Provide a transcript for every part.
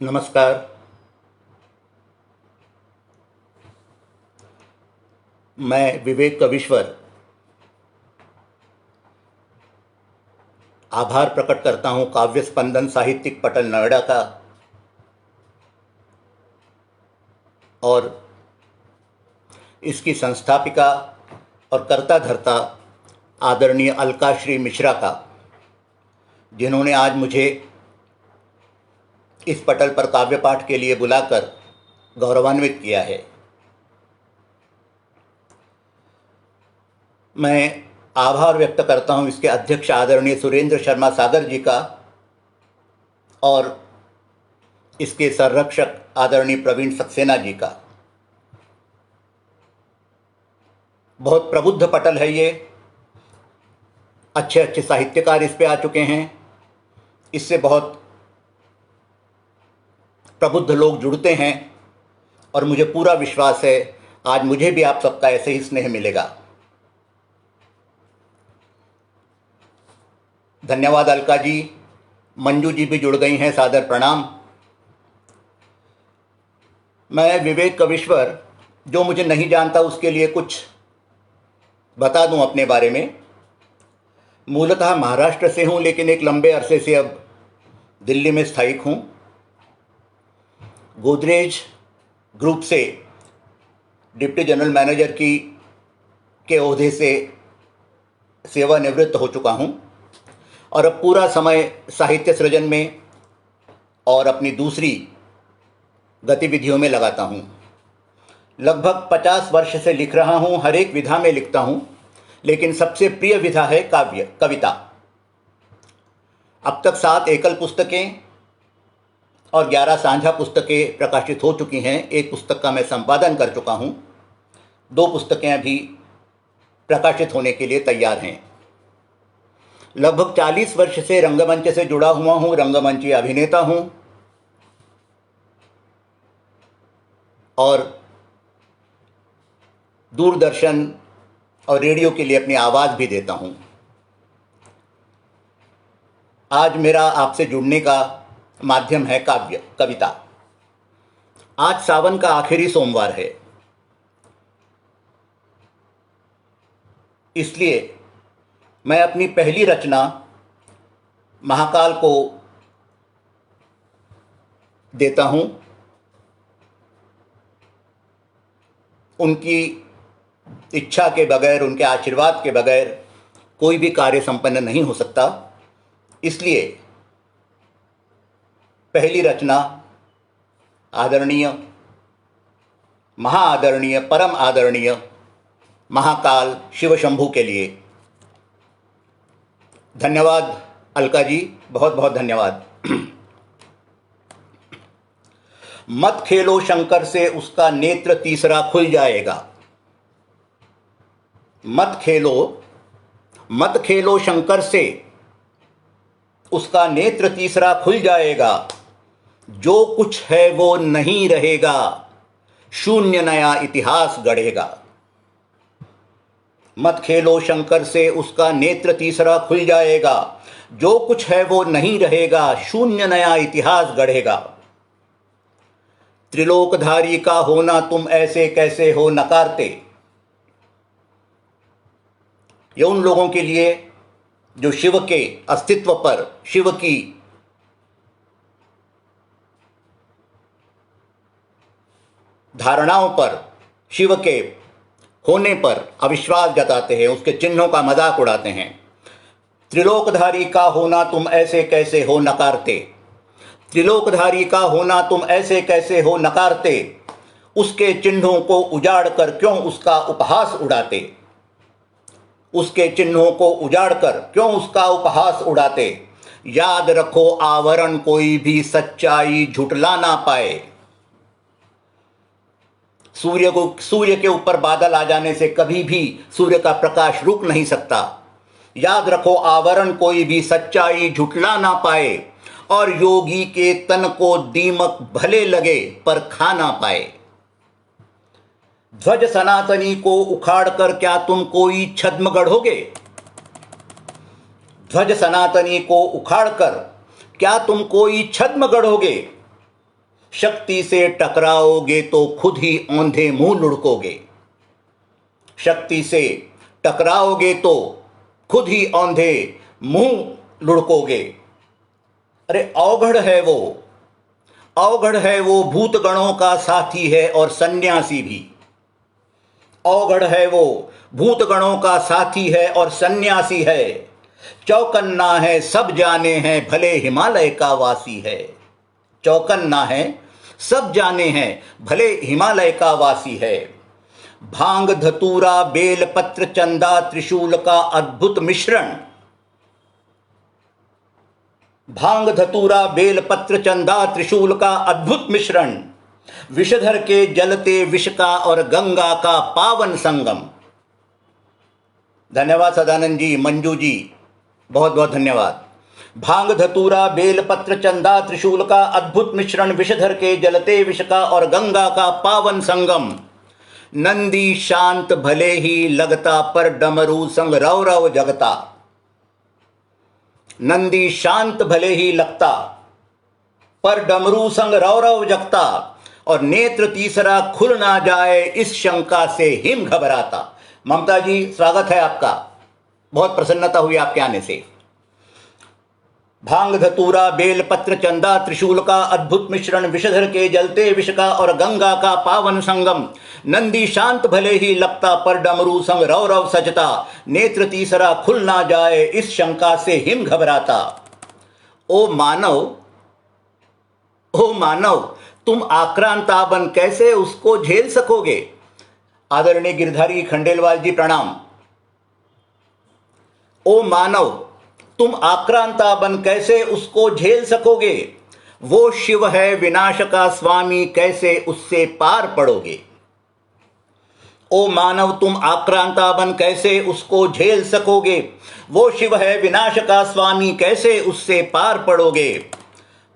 नमस्कार। मैं विवेक कविश्वर आभार प्रकट करता हूं काव्य स्पंदन साहित्यिक पटल नोएडा का और इसकी संस्थापिका और कर्ता धर्ता आदरणीय अलका श्री मिश्रा का, जिन्होंने आज मुझे इस पटल पर काव्य पाठ के लिए बुलाकर गौरवान्वित किया है। मैं आभार व्यक्त करता हूं इसके अध्यक्ष आदरणीय सुरेंद्र शर्मा सागर जी का और इसके संरक्षक आदरणीय प्रवीण सक्सेना जी का। बहुत प्रबुद्ध पटल है ये, अच्छे अच्छे साहित्यकार इस पे आ चुके हैं, इससे बहुत प्रबुद्ध लोग जुड़ते हैं और मुझे पूरा विश्वास है आज मुझे भी आप सबका ऐसे ही स्नेह मिलेगा। धन्यवाद अलका जी। मंजू जी भी जुड़ गई हैं, सादर प्रणाम। मैं विवेक कविश्वर, जो मुझे नहीं जानता उसके लिए कुछ बता दूं अपने बारे में। मूलतः महाराष्ट्र से हूं, लेकिन एक लंबे अरसे से अब दिल्ली में स्थायिक हूं। गोदरेज ग्रुप से डिप्टी जनरल मैनेजर के ओहदे से सेवानिवृत्त हो चुका हूं और अब पूरा समय साहित्य सृजन में और अपनी दूसरी गतिविधियों में लगाता हूं। लगभग 50 वर्ष से लिख रहा हूं, हर एक विधा में लिखता हूं, लेकिन सबसे प्रिय विधा है कविता। अब तक 7 एकल पुस्तकें और 11 साझा पुस्तकें प्रकाशित हो चुकी हैं। एक पुस्तक का मैं संपादन कर चुका हूं, 2 पुस्तकें अभी प्रकाशित होने के लिए तैयार हैं। लगभग 40 वर्ष से रंगमंच से जुड़ा हुआ हूं, रंगमंची अभिनेता हूं और दूरदर्शन और रेडियो के लिए अपनी आवाज़ भी देता हूं। आज मेरा आपसे जुड़ने का माध्यम है कविता। आज सावन का आखिरी सोमवार है, इसलिए मैं अपनी पहली रचना महाकाल को देता हूं। उनकी इच्छा के बगैर, उनके आशीर्वाद के बगैर कोई भी कार्य संपन्न नहीं हो सकता। इसलिए पहली रचना आदरणीय, महाआदरणीय, परम आदरणीय महाकाल शिव शंभू के लिए। धन्यवाद अलका जी, बहुत बहुत धन्यवाद। मत खेलो शंकर से, उसका नेत्र तीसरा खुल जाएगा। मत खेलो शंकर से, उसका नेत्र तीसरा खुल जाएगा। जो कुछ है वो नहीं रहेगा, शून्य नया इतिहास गढ़ेगा। मत खेलो शंकर से, उसका नेत्र तीसरा खुल जाएगा। जो कुछ है वो नहीं रहेगा, शून्य नया इतिहास गढ़ेगा। त्रिलोकधारी का होना तुम ऐसे कैसे हो नकारते। ये उन लोगों के लिए जो शिव के अस्तित्व पर, शिव की धारणाओं पर, शिव के होने पर अविश्वास जताते हैं, उसके चिन्हों का मजाक उड़ाते हैं। त्रिलोकधारी का होना तुम ऐसे कैसे हो नकारते। त्रिलोकधारी का होना तुम ऐसे कैसे हो नकारते। उसके चिन्हों को उजाड़ कर क्यों उसका उपहास उड़ाते। उसके चिन्हों को उजाड़ कर क्यों उसका उपहास उड़ाते। याद रखो आवरण कोई भी सच्चाई झुटला ना पाए। सूर्य के ऊपर बादल आ जाने से कभी भी सूर्य का प्रकाश रुक नहीं सकता। याद रखो आवरण कोई भी सच्चाई झुटला ना पाए। और योगी के तन को दीमक भले लगे पर खा ना पाए। ध्वज सनातनी को उखाड़ कर क्या तुम कोई छद्म गढ़ोगे। ध्वज सनातनी को उखाड़ कर क्या तुम कोई छद्म गढ़ोगे। शक्ति से टकराओगे तो खुद ही औंधे मुंह लुढ़कोगे। शक्ति से टकराओगे तो खुद ही औंधे मुंह लुढ़कोगे। अरे अवघड़ है वो, अवघड़ है वो, भूत गणों का साथी है और सन्यासी भी। अवघड़ है वो, भूत गणों का साथी है और सन्यासी है। चौकन्ना है सब जाने हैं, भले हिमालय का वासी है। चौकन्ना है सब जाने हैं, भले हिमालय का वासी है। भांग धतूरा बेल पत्र चंदा त्रिशूल का अद्भुत मिश्रण। भांग धतूरा बेल पत्र चंदा त्रिशूल का अद्भुत मिश्रण। विषधर के जलते विष का और गंगा का पावन संगम। धन्यवाद सदानंद जी, मंजू जी, बहुत बहुत धन्यवाद। भांग धतूरा बेल पत्र चंदा त्रिशूल का अद्भुत मिश्रण। विषधर के जलते विष का और गंगा का पावन संगम। नंदी शांत भले ही लगता, पर डमरू संग रव रव जगता। नंदी शांत भले ही लगता, पर डमरू संग रव रव जगता। और नेत्र तीसरा खुल ना जाए, इस शंका से हिम घबराता। ममता जी, स्वागत है आपका, बहुत प्रसन्नता हुई आपके आने से। भांग धतूरा बेल पत्र चंदा त्रिशूल का अद्भुत मिश्रण। विषधर के जलते विष का और गंगा का पावन संगम। नंदी शांत भले ही लगता, पर डमरू संग रव रव सजता। नेत्र तीसरा खुल ना जाए, इस शंका से हिम घबराता। ओ मानव, ओ मानव, तुम आक्रांता बन कैसे उसको झेल सकोगे। आदरणीय गिरधारी खंडेलवाल जी, प्रणाम। ओ मानव, तुम आक्रांता बन कैसे उसको झेल सकोगे। वो शिव है विनाश का स्वामी, कैसे उससे पार पड़ोगे। ओ मानव, तुम आक्रांता बन कैसे उसको झेल सकोगे। वो शिव है विनाश का स्वामी, कैसे उससे पार पड़ोगे।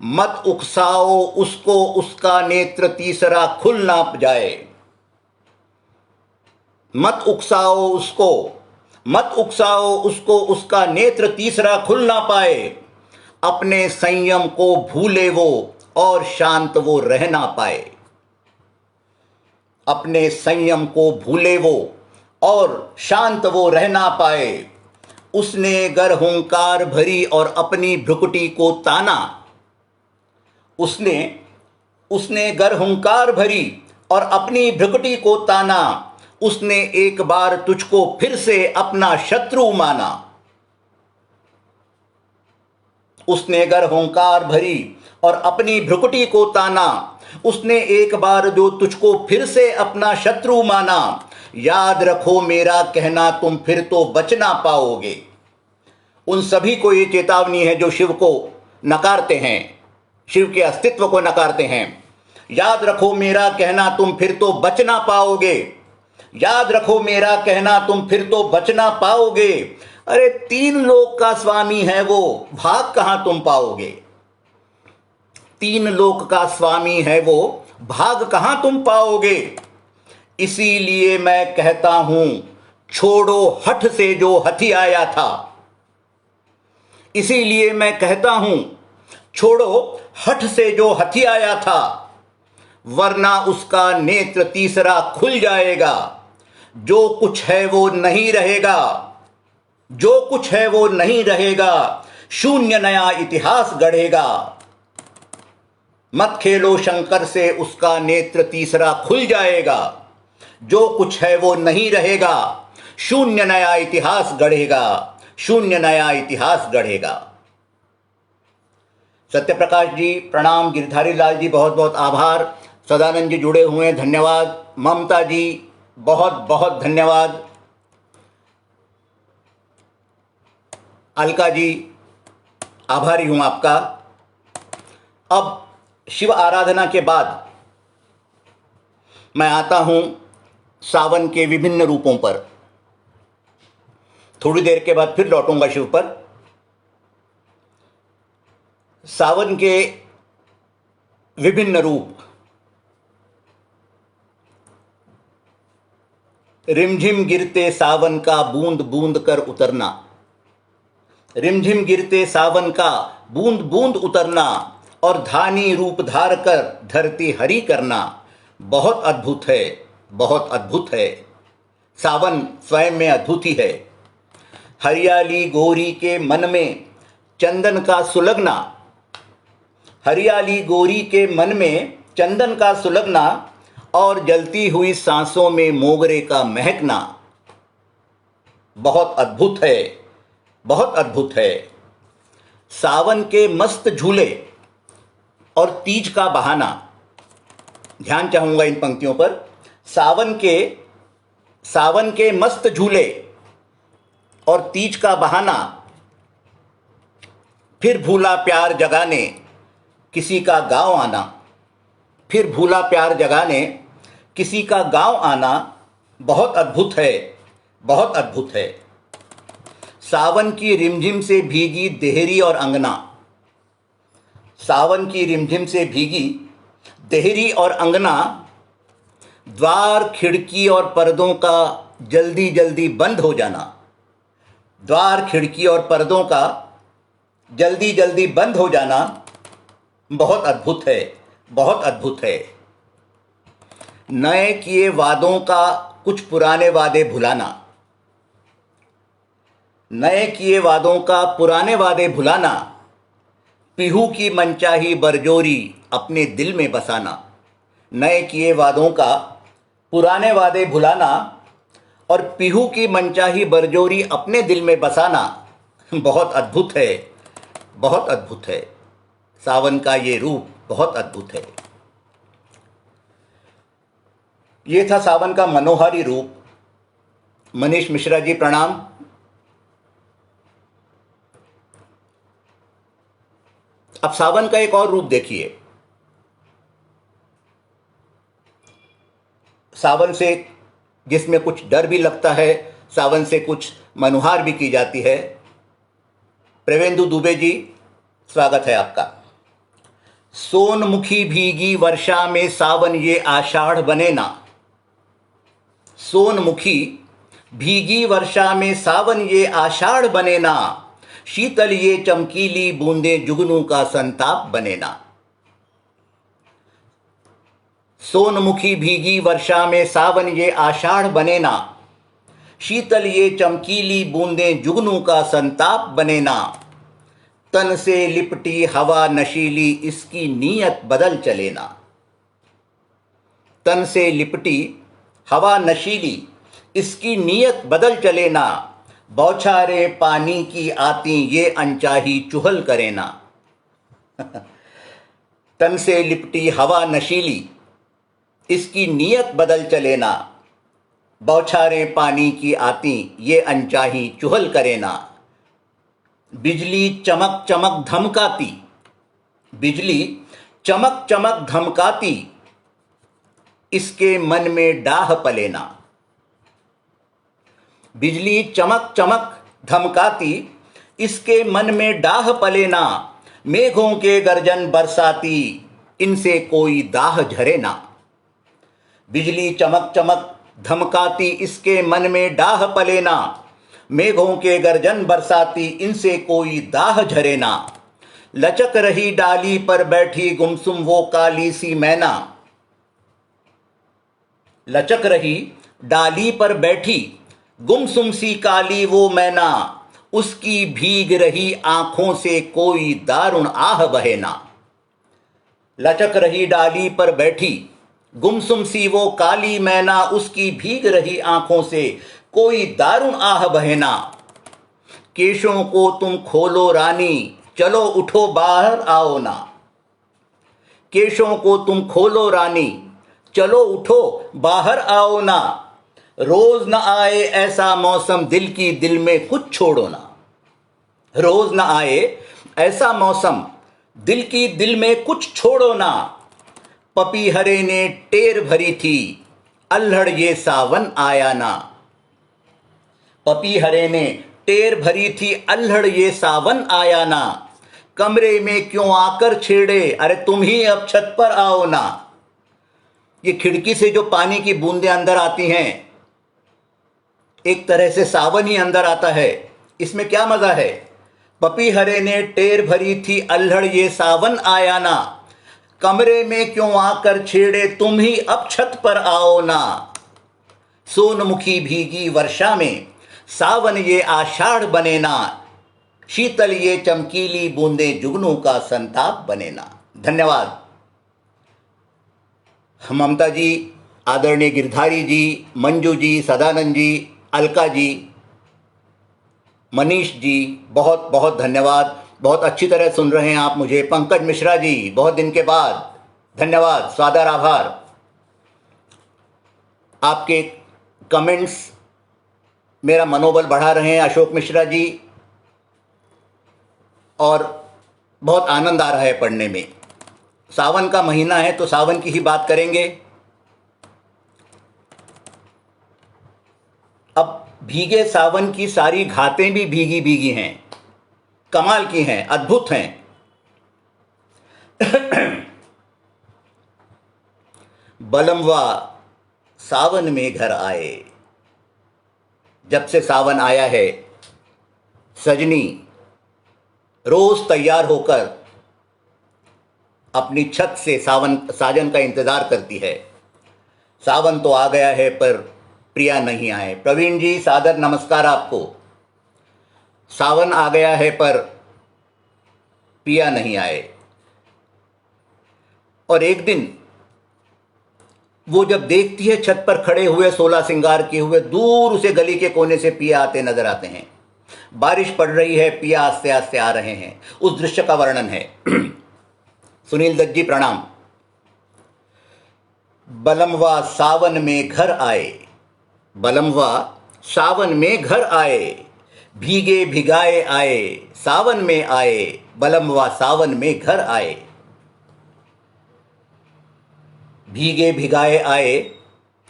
मत उकसाओ उसको, उसका नेत्र तीसरा खुल ना जाए। मत उकसाओ उसको, मत उकसाओ उसको, उसका नेत्र तीसरा खुल ना पाए। अपने संयम को भूले वो और शांत वो रह ना पाए। अपने संयम को भूले वो और शांत वो रह ना पाए। उसने गर हुंकार भरी और अपनी भ्रुकुटी को ताना। उसने गर हुंकार भरी और अपनी भ्रुकुटी को ताना। उसने एक बार तुझको फिर से अपना शत्रु माना। उसने गर हुंकार भरी और अपनी भ्रुकुटी को ताना। उसने एक बार जो तुझको फिर से अपना शत्रु माना। याद रखो मेरा कहना, तुम फिर तो बच ना पाओगे। उन सभी को ये चेतावनी है जो शिव को नकारते हैं, शिव के अस्तित्व को नकारते हैं। याद रखो मेरा कहना, तुम फिर तो बच ना पाओगे। याद रखो मेरा कहना, तुम फिर तो बच ना पाओगे। अरे तीन लोक का स्वामी है वो, भाग कहां तुम पाओगे। तीन लोक का स्वामी है वो, भाग कहां तुम पाओगे। इसीलिए मैं कहता हूं, छोड़ो हठ से जो हथी आया था। इसीलिए मैं कहता हूं, छोड़ो हठ से जो हथी आया था। वरना उसका नेत्र तीसरा खुल जाएगा। जो कुछ है वो नहीं रहेगा। जो कुछ है वो नहीं रहेगा। शून्य नया इतिहास गढ़ेगा। मत खेलो शंकर से, उसका नेत्र तीसरा खुल जाएगा। जो कुछ है वो नहीं रहेगा। शून्य नया इतिहास गढ़ेगा। शून्य नया इतिहास गढ़ेगा। सत्यप्रकाश जी प्रणाम। गिरधारी लाल जी बहुत बहुत आभार। सदानंद जी जुड़े हुए हैं, धन्यवाद। ममता जी बहुत बहुत धन्यवाद। अलका जी आभारी हूं आपका। अब शिव आराधना के बाद मैं आता हूं सावन के विभिन्न रूपों पर। थोड़ी देर के बाद फिर लौटूंगा शिव पर। सावन के विभिन्न रूप। रिमझिम गिरते सावन का बूंद बूंद कर उतरना। रिमझिम गिरते सावन का बूंद बूंद उतरना और धानी रूप धार कर धरती हरी करना बहुत अद्भुत है, बहुत अद्भुत है। सावन स्वयं में अद्भुत ही है। हरियाली गोरी के मन में चंदन का सुलगना, हरियाली गोरी के मन में चंदन का सुलगना और जलती हुई सांसों में मोगरे का महकना बहुत अद्भुत है, बहुत अद्भुत है। सावन के मस्त झूले और तीज का बहाना, ध्यान चाहूँगा इन पंक्तियों पर। सावन के मस्त झूले और तीज का बहाना, फिर भूला प्यार जगाने किसी का गाँव आना, फिर भूला प्यार जगाने किसी का गाँव आना बहुत अद्भुत है, बहुत अद्भुत है। सावन की रिमझिम से भीगी देहरी और अंगना, सावन की रिमझिम से भीगी देहरी और अंगना, द्वार खिड़की और पर्दों का जल्दी जल्दी बंद हो जाना, द्वार खिड़की और पर्दों का जल्दी जल्दी बंद हो जाना बहुत अद्भुत है, बहुत अद्भुत है। नए किए वादों का कुछ पुराने वादे भुलाना, नए किए वादों का पुराने वादे भुलाना, पीहू की मनचाही बरजोरी अपने दिल में बसाना। नए किए वादों का पुराने वादे भुलाना और पीहू की मनचाही बरजोरी अपने दिल में बसाना बहुत अद्भुत है, बहुत अद्भुत है। सावन का ये रूप बहुत अद्भुत है। ये था सावन का मनोहारी रूप। मनीष मिश्रा जी प्रणाम। अब सावन का एक और रूप देखिए। सावन से जिसमें कुछ डर भी लगता है, सावन से कुछ मनोहार भी की जाती है। प्रेमेंदु दुबे जी, स्वागत है आपका। सोनमुखी भीगी वर्षा में सावन ये आषाढ़ बने ना, सोनमुखी भीगी वर्षा में सावन ये आषाढ़ बने ना, शीतल ये चमकीली बूंदें जुगनू का संताप बने ना। सोनमुखी भीगी वर्षा में सावन ये आषाढ़ बने ना, शीतल ये चमकीली बूंदें जुगनू का संताप बने ना। तन से लिपटी हवा नशीली इसकी नीयत बदल चले ना, तन से लिपटी हवा नशीली इसकी नीयत बदल चले ना। बौछारे पानी की आती ये अनचाही चुहल करे ना। तन से लिपटी हवा नशीली इसकी नीयत बदल चले ना, बौछारे पानी की आती ये अनचाही चुहल करे ना। बिजली चमक चमक धमकाती, बिजली चमक चमक धमकाती इसके मन में डाह पले ना। बिजली चमक चमक धमकाती इसके मन में डाह पले ना। मेघों के गर्जन बरसाती इनसे कोई दाह झरे ना। बिजली चमक चमक धमकाती इसके मन में डाह पले ना। मेघों के गर्जन बरसाती इनसे कोई दाह झरे ना। लचक रही डाली पर बैठी गुमसुम वो काली सी मैना, लचक रही डाली पर बैठी गुमसुम सी काली वो मैना। उसकी भीग रही आंखों से कोई दारुण आह बहे ना। लचक रही डाली पर बैठी गुमसुम सी वो काली मैना, उसकी भीग रही आंखों से कोई दारुण आह बहे ना। केशों को तुम खोलो रानी चलो उठो बाहर आओ ना। केशों को तुम खोलो रानी चलो उठो बाहर आओ ना। रोज न आए ऐसा मौसम दिल की दिल में कुछ छोड़ो ना। रोज न आए ऐसा मौसम दिल की दिल में कुछ छोड़ो ना। पपीहरे ने टेर भरी थी अल्हड़ ये सावन आया ना। पपीहरे ने टेर भरी थी अल्हड़ ये सावन आया ना। कमरे में क्यों आकर छेड़े अरे तुम ही अब छत पर आओ ना। ये खिड़की से जो पानी की बूंदें अंदर आती हैं, एक तरह से सावन ही अंदर आता है। इसमें क्या मजा है। पपीहरे ने टेर भरी थी अल्हड़ ये सावन आया ना, कमरे में क्यों आकर छेड़े तुम ही अब छत पर आओ ना। सोनमुखी भीगी वर्षा में सावन ये आषाढ़ बने ना, शीतल ये चमकीली बूंदें जुगनू का संताप बने ना। धन्यवाद। ममता जी, आदरणीय गिरधारी जी, मंजू जी, सदानंद जी, अलका जी, मनीष जी, बहुत बहुत धन्यवाद। बहुत अच्छी तरह सुन रहे हैं आप मुझे। पंकज मिश्रा जी, बहुत दिन के बाद, धन्यवाद, सादर आभार। आपके कमेंट्स मेरा मनोबल बढ़ा रहे हैं अशोक मिश्रा जी, और बहुत आनंद आ रहा है पढ़ने में। सावन का महीना है तो सावन की ही बात करेंगे। अब भीगे सावन की सारी घातें भी भीगी भीगी हैं, कमाल की हैं, अद्भुत हैं। बलमवा सावन में घर आए। जब से सावन आया है सजनी रोज तैयार होकर अपनी छत से साजन का इंतजार करती है। सावन तो आ गया है पर प्रिया नहीं आए। प्रवीण जी, सादर नमस्कार आपको। सावन आ गया है पर प्रिया नहीं आए। और एक दिन वो जब देखती है छत पर खड़े हुए 16 श्रृंगार किए हुए, दूर उसे गली के कोने से पिया आते नजर आते हैं। बारिश पड़ रही है, पिया आस्ते आस्ते आ रहे हैं। उस दृश्य का वर्णन है। सुनील दत्त जी प्रणाम। बलमवा सावन में घर आए, बलमवा सावन में घर आए, भीगे भिगाए आए, सावन में आए, बलमवा सावन में घर आए। भीगे भिगाए आए,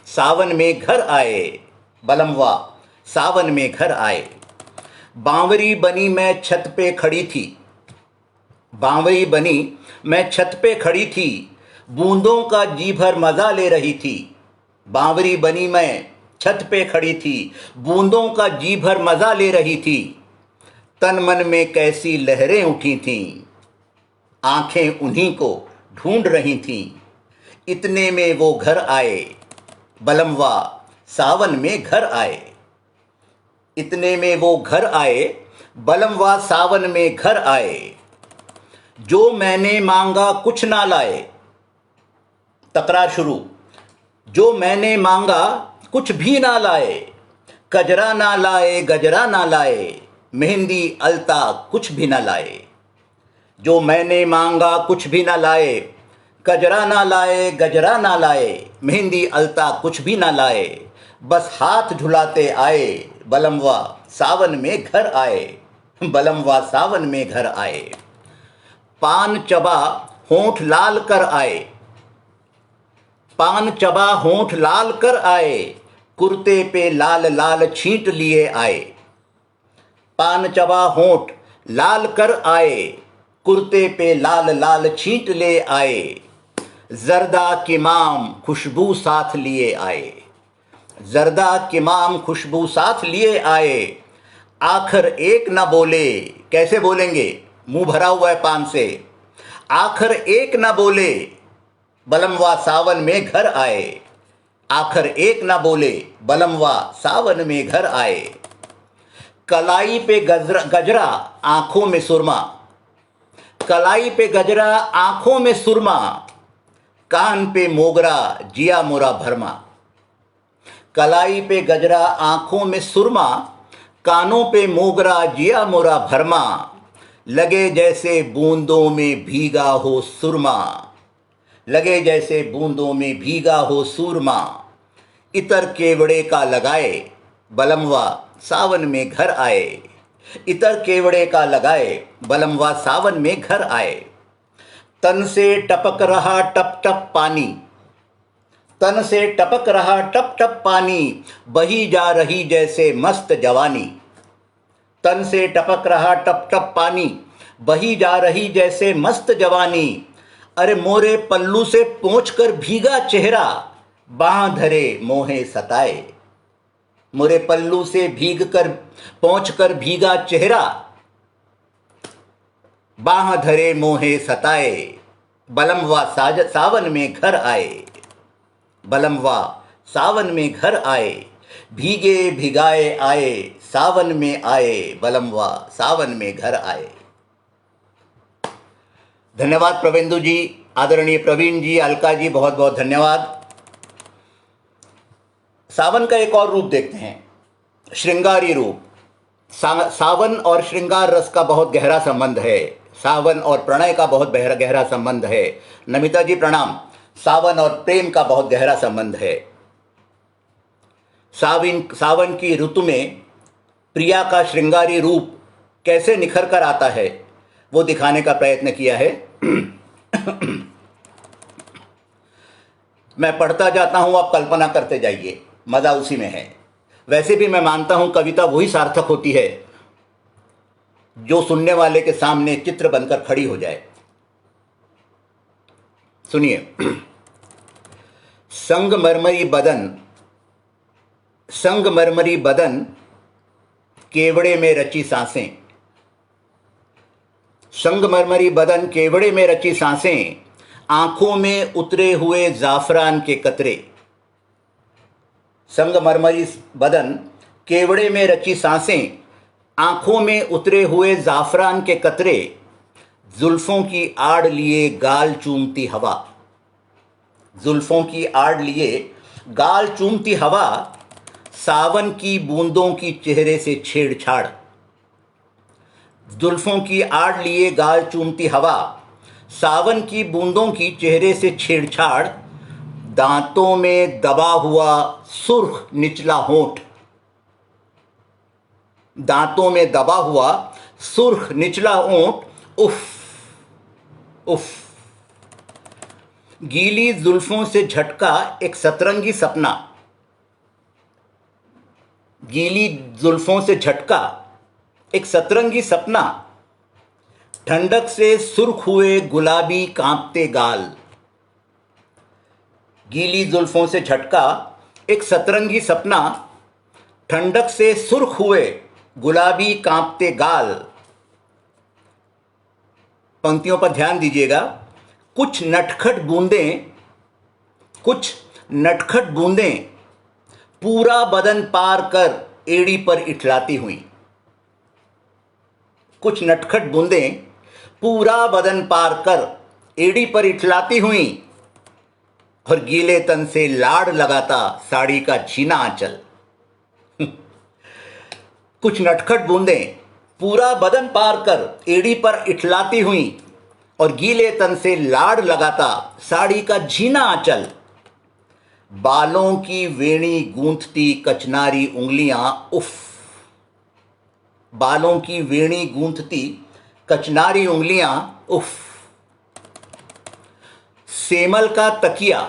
सावन में घर आए, बलमवा सावन में घर आए। बांवरी बनी मैं छत पे खड़ी थी, बांवरी बनी मैं छत पे खड़ी थी, बूंदों का जी भर मजा ले रही थी। बांवरी बनी मैं छत पे खड़ी थी, बूंदों का जी भर मजा ले रही थी। तन मन में कैसी लहरें उठी थीं, आंखें उन्हीं को ढूंढ रही थीं। इतने में वो घर आए, बलमवा सावन में घर आए। इतने में वो घर आए, बलमवा सावन में घर आए। जो मैंने मांगा कुछ ना लाए, तकरार शुरू। जो मैंने मांगा कुछ भी ना लाए, कजरा ना लाए, गजरा ना लाए, मेहंदी अलता कुछ भी ना लाए। जो मैंने मांगा कुछ भी ना लाए, कजरा ना लाए, गजरा ना लाए, मेहंदी अलता कुछ भी ना लाए। बस हाथ झुलाते आए, बलमवा सावन में घर आए, बलमवा सावन में घर आए। पान चबा होंठ लाल कर आए, पान चबा होंठ लाल कर आए, कुर्ते पे लाल लाल छींट लिए आए। पान चबा होंठ लाल कर आए, कुर्ते पे लाल लाल छींट ले आए। जर्दा किमाम खुशबू साथ लिए आए, जर्दा किमाम खुशबू साथ लिए आए। आखिर एक न बोले, कैसे बोलेंगे, मुंह भरा हुआ है पान से। आखिर एक न बोले, बलमवा सावन में घर आए। आखिर एक न बोले, बलमवा सावन में घर आए। कलाई पे गजरा आंखों में सुरमा, कलाई पे गजरा आंखों में सुरमा, कान पे मोगरा जिया मोरा भरमा। कलाई पे गजरा आंखों में सुरमा, कानों पे मोगरा जिया मोरा भरमा। लगे जैसे बूंदों में भीगा हो सुरमा, लगे जैसे बूंदों में भीगा हो सूरमा। इतर केवड़े का लगाए, बलमवा सावन में घर आए। इतर केवड़े का लगाए, बलमवा सावन में घर आए। तन से टपक रहा टप टप पानी, तन से टपक रहा टप टप पानी, बही जा रही जैसे मस्त जवानी। तन से टपक रहा टप टप पानी, बही जा रही जैसे मस्त जवानी। अरे मोरे पल्लू से पोंछ कर भीगा चेहरा, बांह धरे मोहे सताए। मोरे पल्लू से भीग कर पोंछ कर भीगा चेहरा, बाह धरे मोहे सताए, बलमवा सावन में घर आए, बलमवा सावन में घर आए, भीगे भिगाए आए, सावन में आए, बलमवा सावन में घर आए। धन्यवाद प्रवेंदु जी, आदरणीय प्रवीण जी, अलका जी, बहुत बहुत धन्यवाद। सावन का एक और रूप देखते हैं, श्रृंगारी रूप। सावन और श्रृंगार रस का बहुत गहरा संबंध है, सावन और प्रणय का बहुत गहरा संबंध है। नमिता जी प्रणाम। सावन और प्रेम का बहुत गहरा संबंध है। सावन की ऋतु में प्रिया का श्रृंगारी रूप कैसे निखर कर आता है वो दिखाने का प्रयत्न किया है। मैं पढ़ता जाता हूं, आप कल्पना करते जाइए, मजा उसी में है। वैसे भी मैं मानता हूं कविता वही सार्थक होती है जो सुनने वाले के सामने चित्र बनकर खड़ी हो जाए। सुनिए। संगमरमरी बदन केवड़े में रची सांसें, संगमरमरी बदन केवड़े में रची सांसें, आंखों में उतरे हुए जाफरान के कतरे। संगमरमरी बदन केवड़े में रची सांसें, आंखों में उतरे हुए जाफरान के कतरे, जुल्फों की आड़ लिए गाल चूमती हवा, जुल्फों की आड़ लिए गाल चूमती हवा, सावन की बूंदों की चेहरे से छेड़छाड़, जुल्फों की आड़ लिए गाल चूमती हवा, सावन की बूंदों की चेहरे से छेड़छाड़, दांतों में दबा हुआ सुर्ख निचला होंठ, दांतों में दबा हुआ सुर्ख निचला होंठ, उफ उफ, गीली जुल्फों से झटका एक सतरंगी सपना, गीली जुल्फों से झटका एक सतरंगी सपना, ठंडक से सुर्ख हुए गुलाबी कांपते गाल, गीली जुल्फों से झटका एक सतरंगी सपना, ठंडक से सुर्ख हुए गुलाबी कांपते गाल। पंक्तियों पर ध्यान दीजिएगा। कुछ नटखट बूंदें पूरा बदन पार कर एड़ी पर इठलाती हुई, कुछ नटखट बूंदें पूरा बदन पार कर एड़ी पर इठलाती हुई, और गीले तन से लाड़ लगाता साड़ी का छीना आंचल। कुछ नटखट बूंदें पूरा बदन पार कर एड़ी पर इठलाती हुई, और गीले तन से लाड़ लगाता साड़ी का झीना आंचल, बालों की वेणी गूंथती कचनारी उंगलियां, उफ, बालों की वेणी गूंथती कचनारी उंगलियां, उफ, सेमल का तकिया।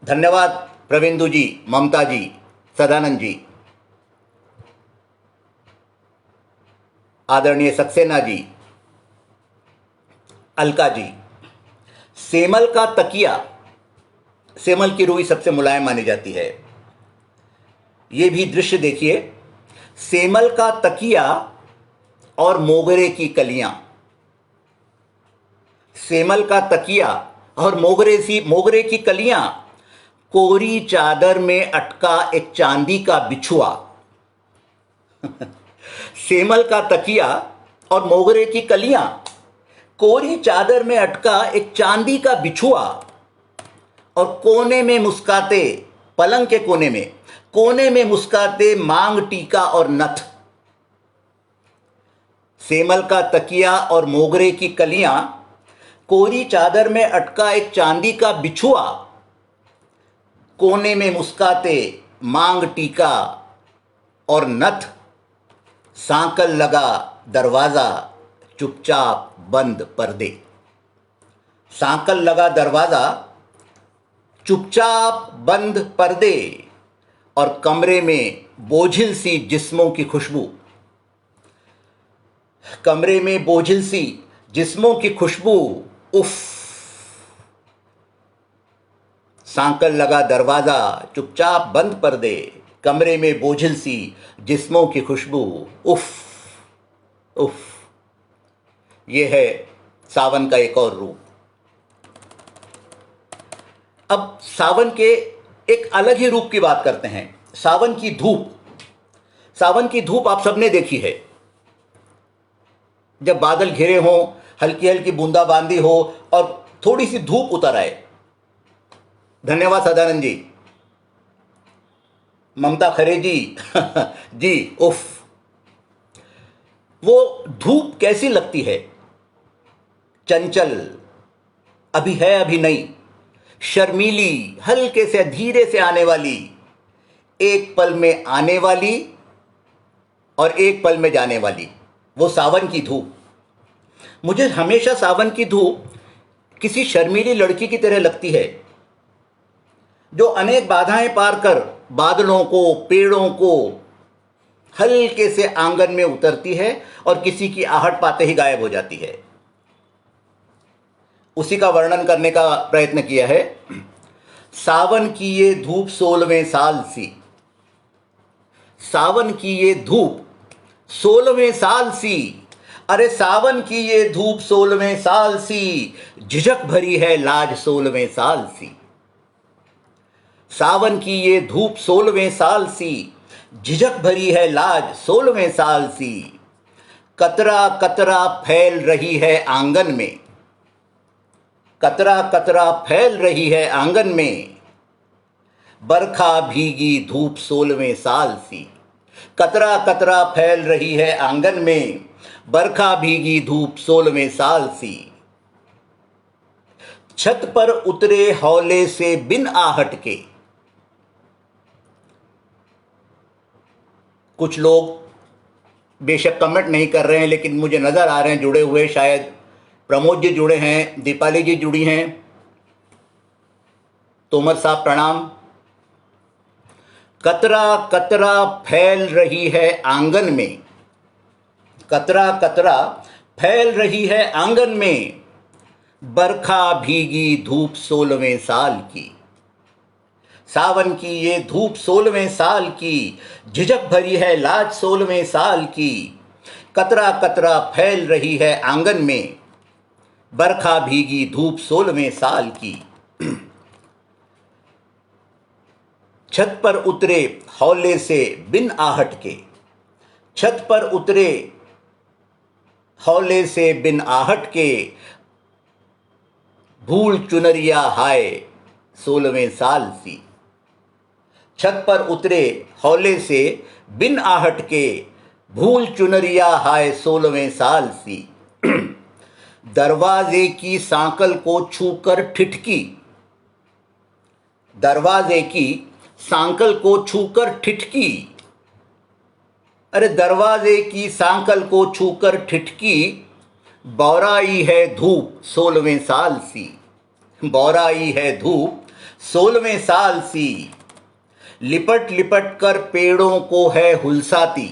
धन्यवाद प्रविंदु जी, ममता जी, सदानंद जी, आदरणीय सक्सेना जी, अलका जी। सेमल का तकिया, सेमल की रुई सबसे मुलायम मानी जाती है। ये भी दृश्य देखिए, सेमल का तकिया और मोगरे की कलियां, सेमल का तकिया और मोगरे की कलियां, कोरी चादर में अटका एक चांदी का बिछुआ। सेमल का तकिया और मोगरे की कलियां, कोरी चादर में अटका एक चांदी का बिछुआ, और कोने में मुस्काते, पलंग के कोने में मुस्काते मांग टीका और नथ। सेमल का तकिया और मोगरे की कलियां, कोरी चादर में अटका एक चांदी का बिछुआ, कोने में मुस्काते मांग टीका और नथ, सांकल लगा दरवाजा चुपचाप बंद पर्दे, सांकल लगा दरवाजा चुपचाप बंद पर्दे, और कमरे में बोझिल सी जिस्मों की खुशबू, कमरे में बोझिल सी जिस्मों की खुशबू, उफ, सांकल लगा दरवाजा चुपचाप बंद पर्दे, कमरे में बोझिल सी जिस्मों की खुशबू, उफ उफ। ये है सावन का एक और रूप। अब सावन के एक अलग ही रूप की बात करते हैं, सावन की धूप। सावन की धूप आप सबने देखी है, जब बादल घिरे हों, हल्की हल्की बूंदाबांदी हो और थोड़ी सी धूप उतर आए। धन्यवाद सदानंद जी, ममता खरे जी जी उफ, वो धूप कैसी लगती है, चंचल, अभी है अभी नहीं, शर्मीली, हल्के से धीरे से आने वाली, एक पल में आने वाली और एक पल में जाने वाली, वो सावन की धूप। मुझे हमेशा सावन की धूप किसी शर्मीली लड़की की तरह लगती है, जो अनेक बाधाएं पार कर बादलों को, पेड़ों को हल्के से आंगन में उतरती है और किसी की आहट पाते ही गायब हो जाती है। उसी का वर्णन करने का प्रयत्न किया है। सावन की ये धूप 16वें साल सी, सावन की ये धूप 16वें साल सी, अरे सावन की ये धूप 16वें साल सी, झिझक भरी है लाज 16वें साल सी। सावन की ये धूप 16वें साल सी, झिझक भरी है लाज 16वें साल सी। कतरा कतरा फैल रही है आंगन में, कतरा कतरा फैल रही है आंगन में, बरखा भीगी धूप 16वें साल सी। कतरा कतरा फैल रही है आंगन में, बरखा भीगी धूप 16वें साल सी। छत पर उतरे हौले से बिन आहट के। कुछ लोग बेशक कमेंट नहीं कर रहे हैं, लेकिन मुझे नजर आ रहे हैं जुड़े हुए, शायद प्रमोद जी जुड़े हैं, दीपाली जी जुड़ी हैं, तोमर साहब प्रणाम। कतरा कतरा फैल रही है आंगन में, कतरा कतरा फैल रही है आंगन में, बरखा भीगी धूप 16वें साल की। सावन की ये धूप 16वें साल की, झिझक भरी है लाज 16वें साल की। कतरा कतरा फैल रही है आंगन में, बरखा भीगी धूप 16वें साल की। छत पर उतरे हौले से बिन आहट के, छत पर उतरे हौले से बिन आहट के, भूल चुनरिया हाय 16वें साल सी। छत पर उतरे हौले से बिन आहट के, भूल चुनरिया हाय 16वें साल सी। दरवाजे की सांकल को छूकर ठिठकी, दरवाजे की सांकल को छूकर ठिठकी, अरे दरवाजे की सांकल को छूकर ठिठकी, बौराई है धूप 16वें साल सी। बौराई है धूप 16वें साल सी। लिपट लिपट कर पेड़ों को है हुलसाती,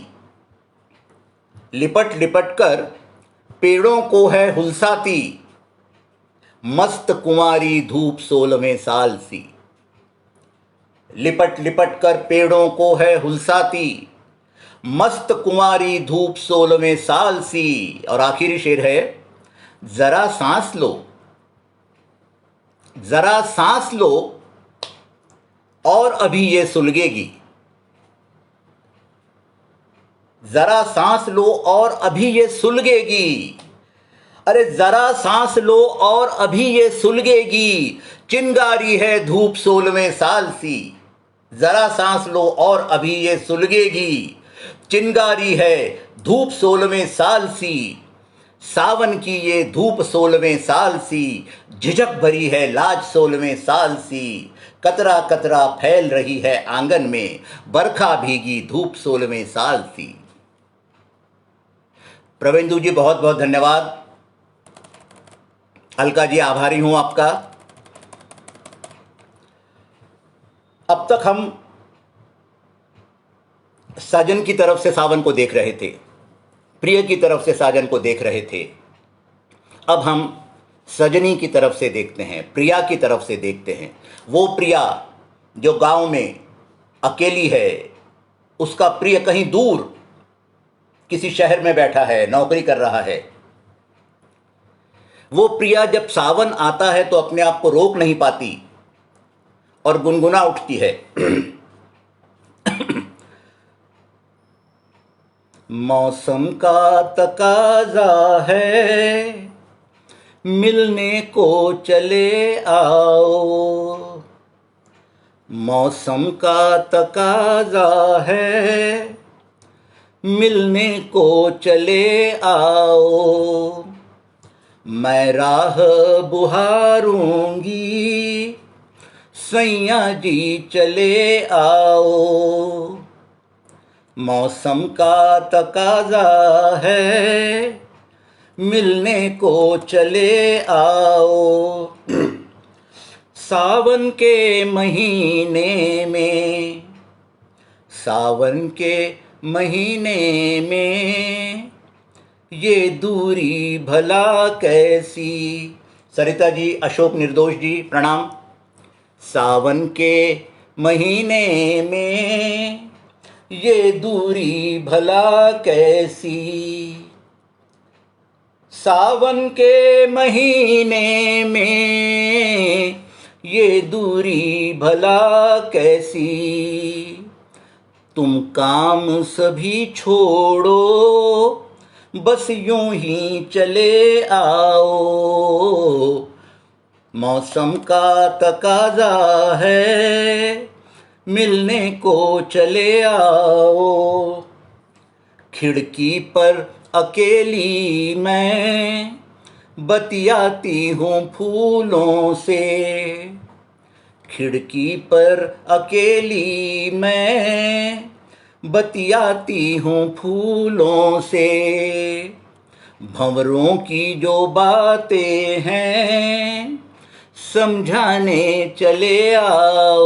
लिपट लिपट कर पेड़ों को है हुलसाती, मस्त कुंवारी धूप 16वें साल सी। लिपट लिपट कर पेड़ों को है हुलसाती, मस्त कुंवारी धूप 16वें साल सी। और आखिरी शेर है, जरा सांस लो, जरा सांस लो और अभी ये सुलगेगी, जरा सांस लो और अभी ये सुलगेगी, अरे जरा सांस लो और अभी ये सुलगेगी, चिंगारी है धूप 16वें साल सी। जरा सांस लो और अभी ये सुलगेगी, चिंगारी है धूप 16वें साल सी। सावन की ये धूप 16वें साल सी, झिझक भरी है लाज 16वें साल सी। कतरा कतरा फैल रही है आंगन में, बरखा भीगी धूप 16वें साल सी। प्रवेंदु जी बहुत बहुत धन्यवाद। अलका जी आभारी हूं आपका। अब तक हम साजन की तरफ से सावन को देख रहे थे, प्रिय की तरफ से साजन को देख रहे थे। अब हम सजनी की तरफ से देखते हैं, प्रिया की तरफ से देखते हैं। वो प्रिया जो गांव में अकेली है, उसका प्रिय कहीं दूर किसी शहर में बैठा है, नौकरी कर रहा है। वो प्रिया जब सावन आता है तो अपने आप को रोक नहीं पाती और गुनगुना उठती है। मौसम का तकाजा है, मिलने को चले आओ। मौसम का तकाजा है, मिलने को चले आओ। मैं राह बुहारूंगी, सैया जी चले आओ। मौसम का तकाजा है, मिलने को चले आओ। सावन के महीने में, सावन के महीने में ये दूरी भला कैसी। सरिता जी, अशोक निर्दोष जी प्रणाम। सावन के महीने में ये दूरी भला कैसी। सावन के महीने में ये दूरी भला कैसी। तुम काम सभी छोड़ो, बस यूं ही चले आओ। मौसम का तकाजा है, मिलने को चले आओ। खिड़की पर अकेली मैं बतियाती हूँ फूलों से। खिड़की पर अकेली मैं बतियाती हूँ फूलों से। भंवरों की जो बातें हैं समझाने चले आओ।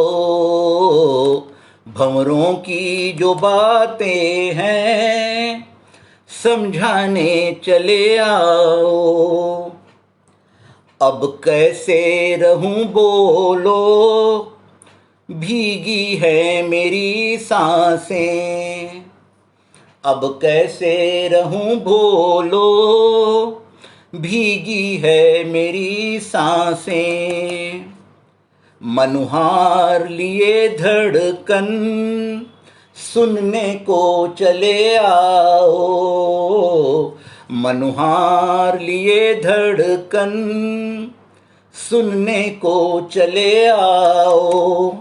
भंवरों की जो बातें हैं समझाने चले आओ। अब कैसे रहूं बोलो, भीगी है मेरी सांसें। अब कैसे रहूं बोलो, भीगी है मेरी सांसें। मनुहार लिए धड़कन सुनने को चले आओ। मनुहार लिए धड़कन सुनने को चले आओ।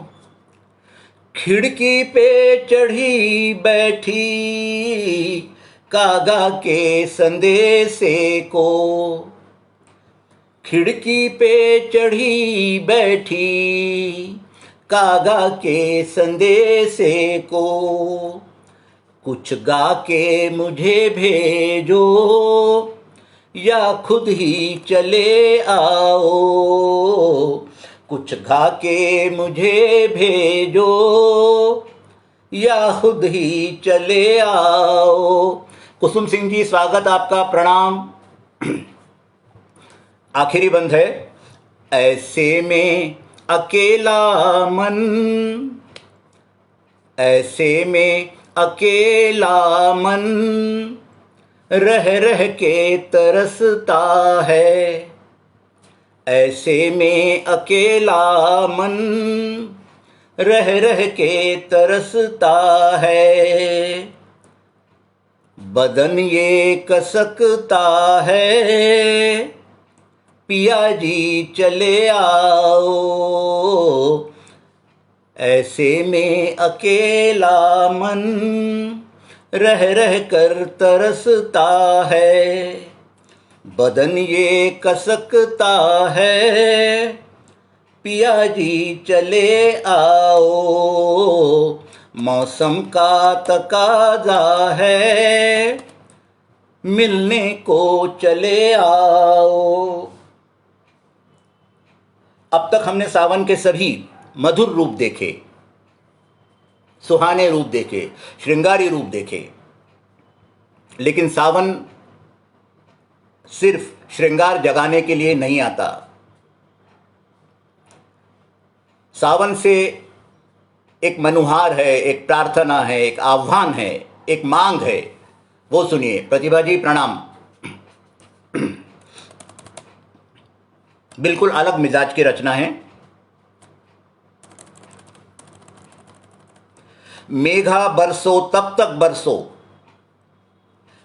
खिड़की पे चढ़ी बैठी कागा के संदेशे को। खिड़की पे चढ़ी बैठी कागा के संदेशे को। कुछ गा के मुझे भेजो या खुद ही चले आओ। कुछ गा के मुझे भेजो या खुद ही चले आओ। कुसुम सिंह जी, स्वागत आपका, प्रणाम। आखिरी बंद है। ऐसे में अकेला मन, ऐसे में अकेला मन रह रह के तरसता है। ऐसे में अकेला मन रह रह के तरसता है। बदन ये कसकता है, पिया जी चले आओ। ऐसे में अकेला मन रह रह कर तरसता है। बदन ये कसकता है, पिया जी चले आओ। मौसम का तकाजा है, मिलने को चले आओ। अब तक हमने सावन के सभी मधुर रूप देखे, सुहाने रूप देखे, श्रृंगारी रूप देखे। लेकिन सावन सिर्फ श्रृंगार जगाने के लिए नहीं आता। सावन से एक मनुहार है, एक प्रार्थना है, एक आह्वान है, एक मांग है। वो सुनिए। प्रतिभा जी प्रणाम। बिल्कुल अलग मिजाज की रचना है। मेघा बरसो तब तक बरसो,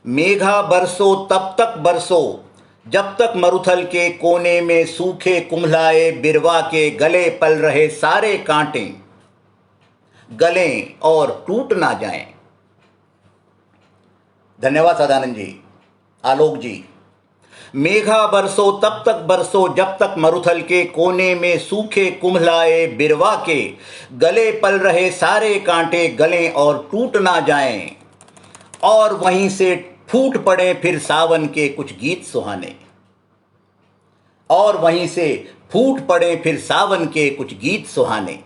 मेघा बरसो तब तक बरसो, जब तक मरुथल के कोने में सूखे कुम्हलाए बिरवा के गले पल रहे सारे कांटे गलें और टूट ना जाएं। धन्यवाद सदानंद जी, आलोक जी। मेघा बरसो तब तक बरसो, जब तक मरुथल के कोने में सूखे कुम्हलाए बिरवा के गले पल रहे सारे कांटे गलें और टूट ना जाएं, और वहीं से फूट पड़े फिर सावन के कुछ गीत सुहाने, और वहीं से फूट पड़े फिर सावन के कुछ गीत सुहाने।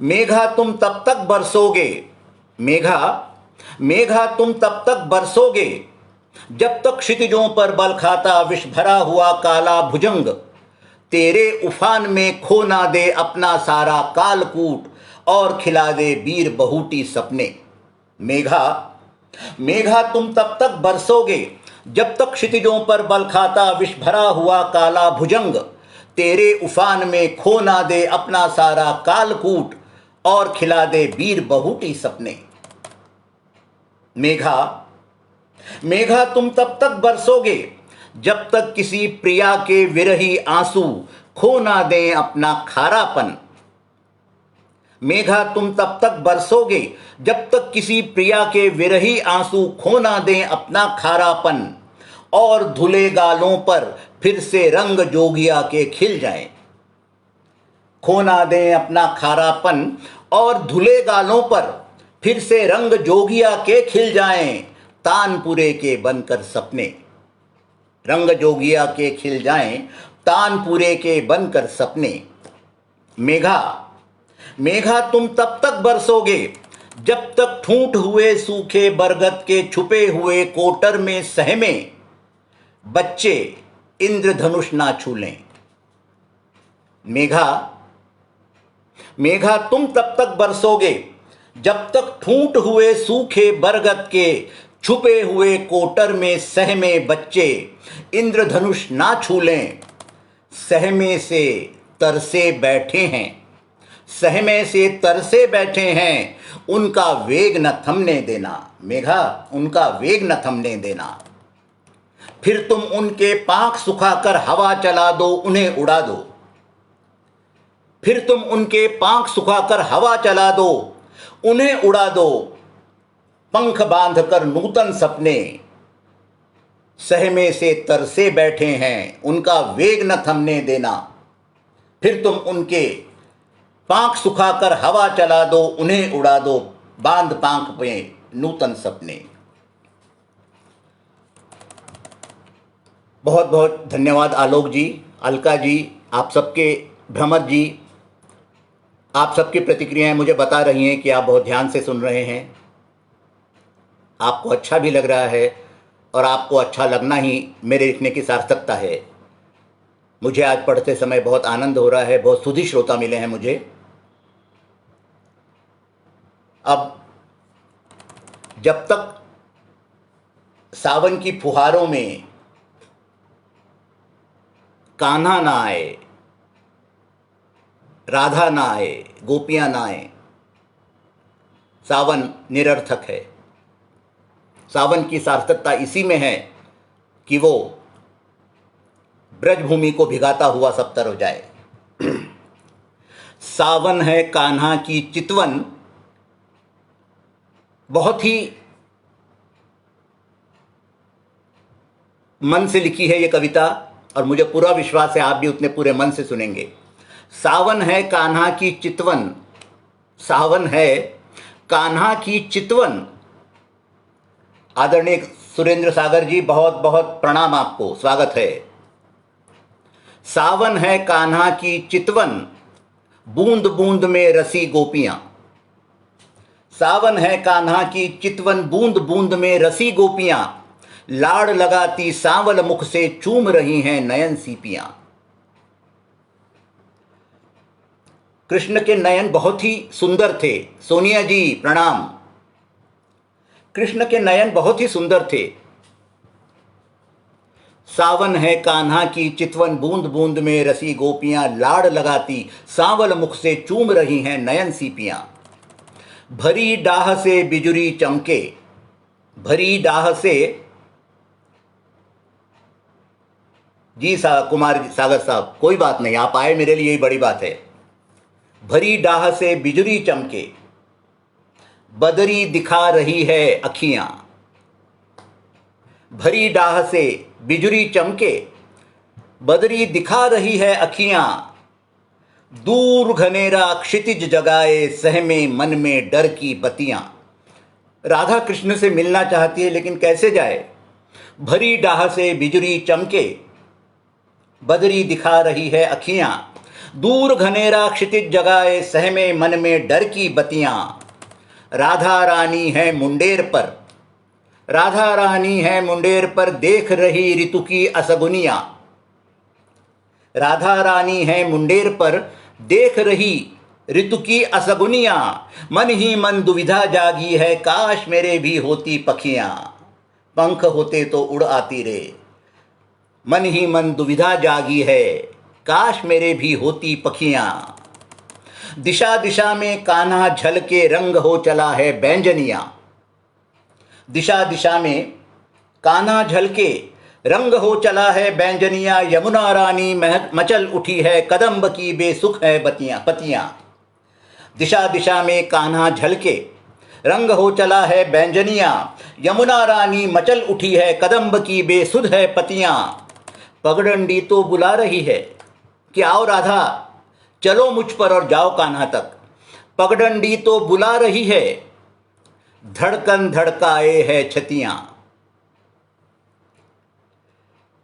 मेघा तुम तब तक बरसोगे, मेघा मेघा तुम तब तक बरसोगे, जब तक क्षितिजों पर बल खाता विष भरा हुआ काला भुजंग तेरे उफान में खो ना दे अपना सारा कालकूट और खिला दे वीर बहूटी सपने। मेघा मेघा तुम तब तक बरसोगे, जब तक क्षितिजों पर बल खाता विष भरा हुआ काला भुजंग तेरे उफान में खो ना दे अपना सारा कालकूट और खिला दे वीर बहूटी सपने। मेघा मेघा तुम तब तक बरसोगे, जब तक किसी प्रिया के विरही आंसू खो ना दें अपना खारापन। मेघा तुम तब तक बरसोगे, जब तक किसी प्रिया के विरही आंसू खो ना दें अपना खारापन, और धुले गालों पर फिर से रंग जोगिया के खिल जाएं। खो ना दें अपना खारापन और धुले गालों पर फिर से रंग जोगिया के खिल जाएं, तानपुरे के बनकर सपने। रंग जोगिया के खिल जाएं, तानपुरे के बनकर सपने। मेघा मेघा तुम तब तक बरसोगे, जब तक ठूंठ हुए सूखे बरगद के छुपे हुए कोटर में सहमे बच्चे इंद्रधनुष ना छू लें। मेघा मेघा तुम तब तक बरसोगे, जब तक ठूंठ हुए सूखे बरगद के छुपे हुए कोटर में सहमे बच्चे इंद्रधनुष ना छू लें। सहमे से तरसे बैठे हैं, सहमे से तरसे बैठे हैं, उनका वेग न थमने देना। मेघा उनका वेग न थमने देना। फिर तुम उनके पांख सुखाकर हवा चला दो, उन्हें उड़ा दो। फिर तुम उनके पांख सुखाकर हवा चला दो, उन्हें उड़ा दो। पंख बांधकर नूतन सपने सहमे से तरसे बैठे हैं, उनका वेग न थमने देना। फिर तुम उनके पांख सुखाकर हवा चला दो, उन्हें उड़ा दो। बांध पांख पे नूतन सपने। बहुत बहुत धन्यवाद आलोक जी, अलका जी, आप सबके, भ्रमर जी। आप सबकी प्रतिक्रियाएं मुझे बता रही हैं कि आप बहुत ध्यान से सुन रहे हैं, आपको अच्छा भी लग रहा है, और आपको अच्छा लगना ही मेरे लिखने की सार्थकता है। मुझे आज पढ़ते समय बहुत आनंद हो रहा है, बहुत सुधी श्रोता मिले हैं मुझे। अब जब तक सावन की फुहारों में कान्हा ना आए, राधा ना आए, गोपियां ना आए, सावन निरर्थक है। सावन की सार्थकता इसी में है कि वो ब्रजभूमि को भिगाता हुआ सप्तर हो जाए। सावन है कान्हा की चितवन, बहुत ही मन से लिखी है ये कविता, और मुझे पूरा विश्वास है आप भी उतने पूरे मन से सुनेंगे। सावन है कान्हा की चितवन, सावन है कान्हा की चितवन। आदरणीय सुरेंद्र सागर जी, बहुत बहुत प्रणाम आपको, स्वागत है। सावन है कान्हा की चितवन, बूंद बूंद में रसी गोपियां। सावन है कान्हा की चितवन, बूंद बूंद में रसी गोपियां, लाड़ लगाती सांवल मुख से चूम रही हैं नयन सीपियां। कृष्ण के नयन बहुत ही सुंदर थे। सोनिया जी प्रणाम। कृष्ण के नयन बहुत ही सुंदर थे। सावन है कान्हा की चितवन, बूंद बूंद में रसी गोपियां लाड़ लगाती, सांवल मुख से चूम रही हैं नयन सीपियां। भरी डाह से बिजुरी चमके, भरी डाह से, जी कुमार सागर साहब कोई बात नहीं, आप आए मेरे लिए यही बड़ी बात है। भरी डाह से बिजुरी चमके, बदरी दिखा रही है अखियां। भरी डाह से बिजुरी चमके, बदरी दिखा रही है अखियां। दूर घनेरा क्षितिज जगाए, सहमे मन में डर की बतियां। राधा कृष्ण से मिलना चाहती है लेकिन कैसे जाए। भरी डाह से बिजुरी चमके, बदरी दिखा रही है अखियां। दूर घनेरा क्षितिज जगाए, सहमे मन में डर की बतियां। राधा रानी है मुंडेर पर, राधा रानी है मुंडेर पर, देख रही ऋतु की असगुनिया। राधा रानी है मुंडेर पर, देख रही ऋतु की असगुनिया। मन ही मन दुविधा जागी है, काश मेरे भी होती पखियां। पंख होते तो उड़ आती रे। मन ही मन दुविधा जागी है, काश मेरे भी होती पखियां। दिशा दिशा में कान्हा झलके, रंग हो चला है बैंजनिया। दिशा दिशा में कान्हा झलके, रंग हो चला है बैंजनिया। यमुना रानी मचल उठी है, कदम्ब की बेसुख है पतियां। दिशा दिशा में कान्हा झलके, रंग हो चला है बैंजनिया। यमुना रानी मचल उठी है, कदम्ब की बेसुध है पतियां। पगडंडी तो बुला रही है कि आओ राधा, चलो मुझ पर और जाओ कान्हा तक। पगडंडी तो बुला रही है, धड़कन धड़काए है छतियां।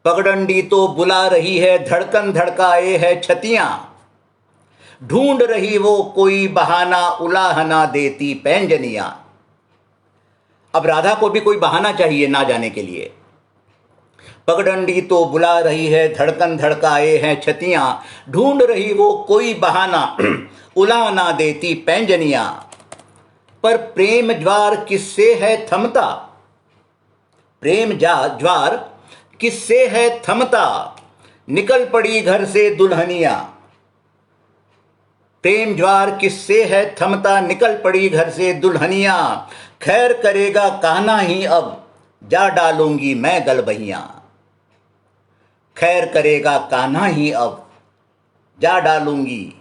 पगडंडी तो बुला रही है, धड़कन धड़काए है छतियां। ढूंढ रही वो कोई बहाना, उलाहना देती पैंजनिया। अब राधा को भी कोई बहाना चाहिए ना जाने के लिए। पगडंडी तो बुला रही है, धड़कन धड़काए हैं छतियां। ढूंढ रही वो कोई बहाना, उलाहना देती पैंजनिया। पर प्रेम ज्वार किससे है थमता, प्रेम ज्वार किससे है थमता। निकल पड़ी घर से दुल्हनिया। प्रेम ज्वार किससे है थमता, निकल पड़ी घर से दुल्हनिया। खैर करेगा कान्हा ही अब, जा डालूंगी मैं गलबहियां। खैर करेगा कान्हा ही अब, जा डालूंगी